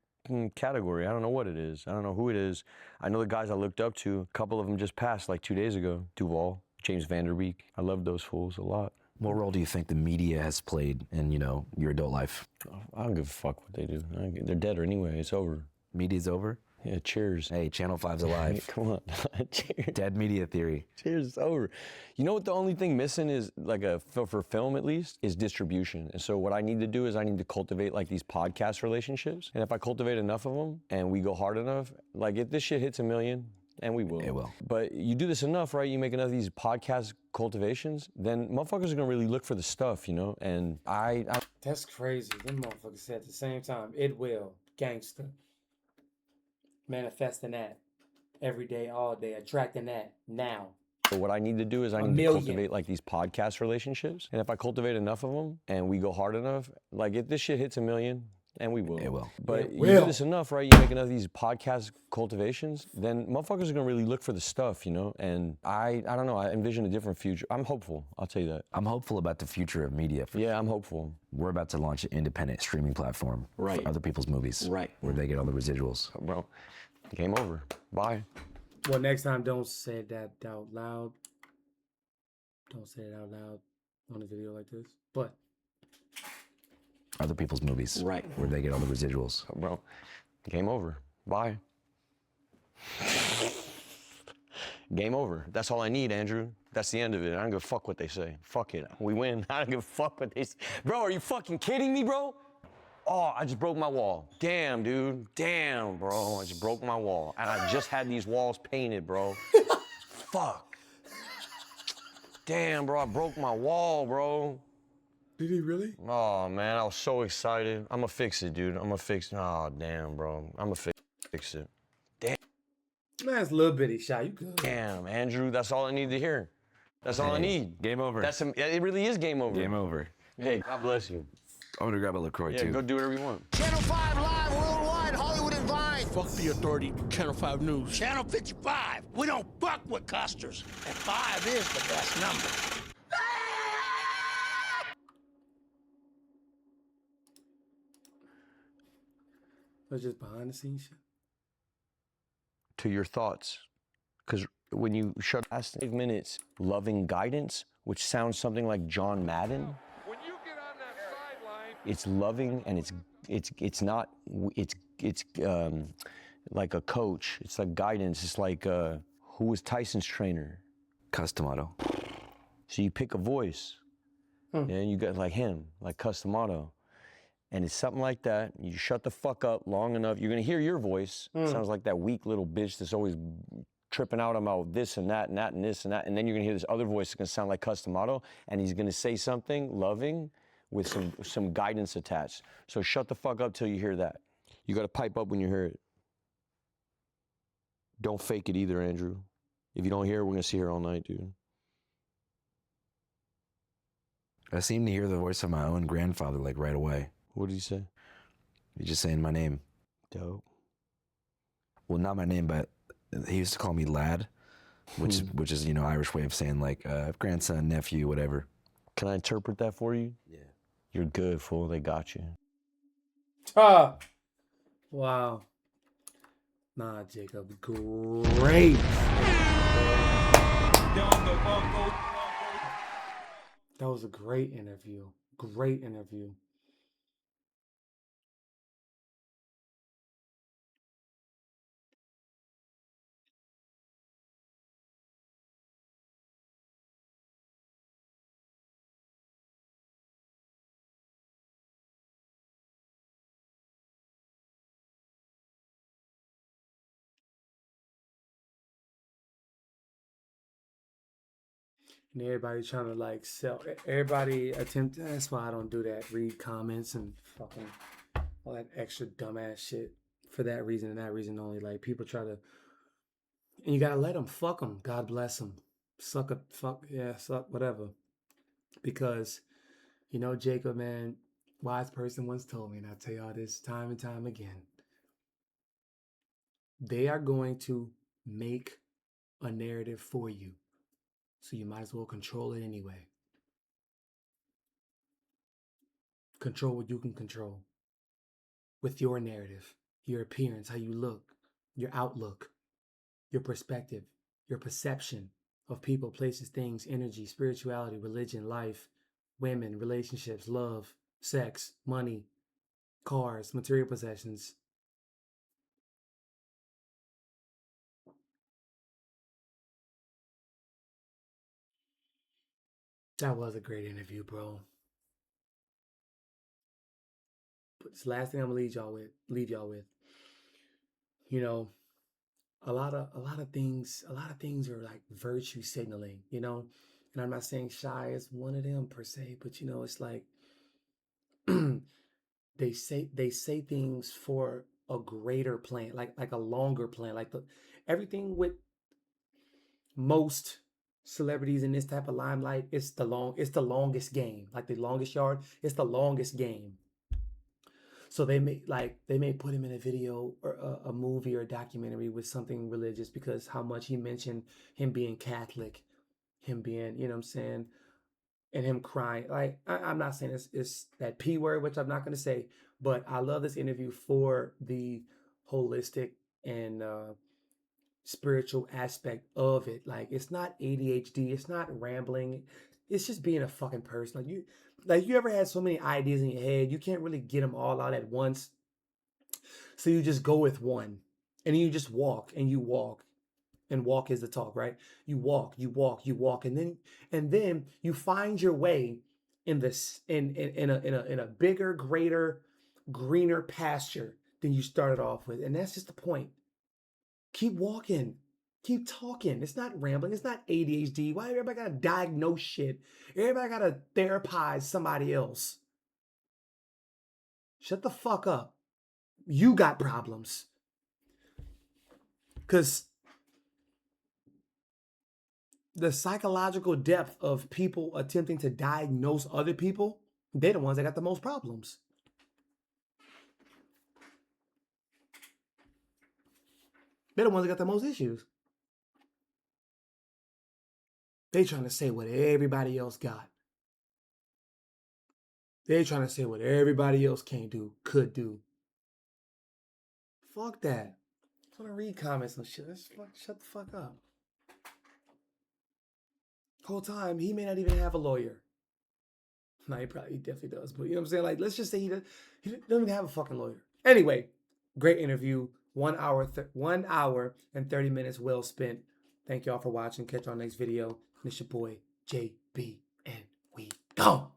category. I don't know what it is. I don't know who it is. I know the guys I looked up to, a couple of them just passed like 2 days ago. Duvall, James Vanderbeek. I love those fools a lot. What role do you think the media has played in, your adult life? I don't give a fuck what they do. They're dead anyway. It's over. Media's over? Yeah, cheers. Hey, Channel 5's alive. Come on. Cheers. Dead media theory. Cheers, it's over. You know what the only thing missing is, for film at least, is distribution. And so what I need to do is I need to cultivate these podcast relationships. And if I cultivate enough of them and we go hard enough, if this shit hits 1 million, and we will. It will. But you do this enough, right? You make enough of these podcast cultivations, then motherfuckers are gonna really look for the stuff, And I That's crazy. Them motherfuckers said at the same time, it will. Gangster. Manifesting that. Every day, all day. Attracting that. Now. So what I need to do is I need to cultivate these podcast relationships. And if I cultivate enough of them and we go hard enough, if this shit hits 1 million, and we will. It will. But you do this enough, right? You make enough of these podcast cultivations, then motherfuckers are gonna really look for the stuff, And I don't know, I envision a different future. I'm hopeful, I'll tell you that. I'm hopeful about the future of media. Yeah, I'm hopeful. We're about to launch an independent streaming platform for other people's movies. Right. Where they get all the residuals. Bro, game over. Bye. Well, next time, don't say that out loud. Don't say it out loud on a video like this. But Other people's movies. Right. Where they get all the residuals. Bro, game over. Bye. Game over. That's all I need, Andrew. That's the end of it. I don't give a fuck what they say. Fuck it. We win. I don't give a fuck what they say. Bro, are you fucking kidding me, bro? Oh, I just broke my wall. Damn, dude. Damn, bro. I just broke my wall. And I just had these walls painted, bro. Fuck. Damn, bro. I broke my wall, bro. did he really? Oh, man. I was so excited. I'm gonna fix it, dude. I'm gonna fix it. Oh, damn, bro. I'm gonna fix it. Damn. Man, it's a little bitty shot. You good? Damn, Andrew. That's all I need to hear. That's all I need. Game over. It really is game over. Game over. Hey, God bless you. I'm gonna grab a LaCroix Yeah, too. go do whatever you want. Channel 5 Live Worldwide, Hollywood and Vine. Fuck the authority. Channel 5 News. Channel 55. We don't fuck with custers. And 5 is the best number. That's just behind the scenes shit. To your thoughts. Because when you shut last 5 minutes, loving guidance, which sounds something like John Madden. When you get on that sideline, It's loving and it's not, like a coach. It's like guidance. It's like, who was Tyson's trainer? Customato. So you pick a voice, and you got like him, like Customato. And it's something like that. You shut the fuck up long enough. You're gonna hear your voice. Sounds like that weak little bitch that's always tripping out about this and that and that and this and that. And then you're gonna hear this other voice that's gonna sound like Customato, and he's gonna say something loving with some guidance attached. So shut the fuck up till you hear that. You gotta pipe up when you hear it. Don't fake it either, Andrew. If you don't hear it, we're gonna sit here all night, dude. I seem to hear the voice of my own grandfather right away. What did he say? He's just saying my name. Dope. Well, not my name, but he used to call me lad, which is Irish way of saying grandson, nephew, whatever. Can I interpret that for you? Yeah. You're good, fool. They got you. Ah. Wow. Nah, Jacob. Great. That was a great interview. Great interview. And everybody trying to sell. Everybody attempt. That's why I don't do that. Read comments and fucking all that extra dumbass shit for that reason and that reason only. People try to, and you gotta let them. Fuck them. God bless them. Suck a fuck. Yeah, suck whatever. Because, Jacob, man, wise person once told me, and I tell y'all this time and time again. They are going to make a narrative for you. So you might as well control it anyway. Control what you can control. With your narrative, your appearance, how you look, your outlook, your perspective, your perception of people, places, things, energy, spirituality, religion, life, women, relationships, love, sex, money, cars, material possessions. That was a great interview, bro. But this last thing I'm gonna leave y'all with. You know, a lot of things are like virtue signaling, you know. And I'm not saying Shy is one of them per se, but you know, it's like they say things for a greater plan, like a longer plan, like everything with most celebrities in this type of limelight. It's the longest game, like the longest yard. It's the longest game. So they may put him in a video or a movie or a documentary with something religious because how much he mentioned him being Catholic, him being, you know what I'm saying, and him crying. Like I'm not saying it's that P word, which I'm not going to say, but I love this interview for the holistic and spiritual aspect of it. Like it's not ADHD, it's not rambling, it's just being a fucking person. Like you ever had so many ideas in your head, you can't really get them all out at once. So you just go with one. And you just walk and you walk. And walk is the talk, right? You walk, and then you find your way in this in a bigger, greater, greener pasture than you started off with. And that's just the point. Keep walking. Keep talking. It's not rambling. It's not ADHD. Why everybody gotta diagnose shit? Everybody gotta therapize somebody else. Shut the fuck up. You got problems. Because the psychological depth of people attempting to diagnose other people, they're the ones that got the most problems. They're the ones that got the most issues. They trying to say what everybody else got. They trying to say what everybody else can't do, could do. Fuck that. I want to read comments and shit. Shut the fuck up. Whole time, he may not even have a lawyer. No, he definitely does. But you know what I'm saying? Like, let's just say he doesn't even have a fucking lawyer. Anyway, great interview. 1 hour, 1 hour and 30 minutes well spent. Thank y'all for watching. Catch y'all next video. And it's your boy, JB, and we gone.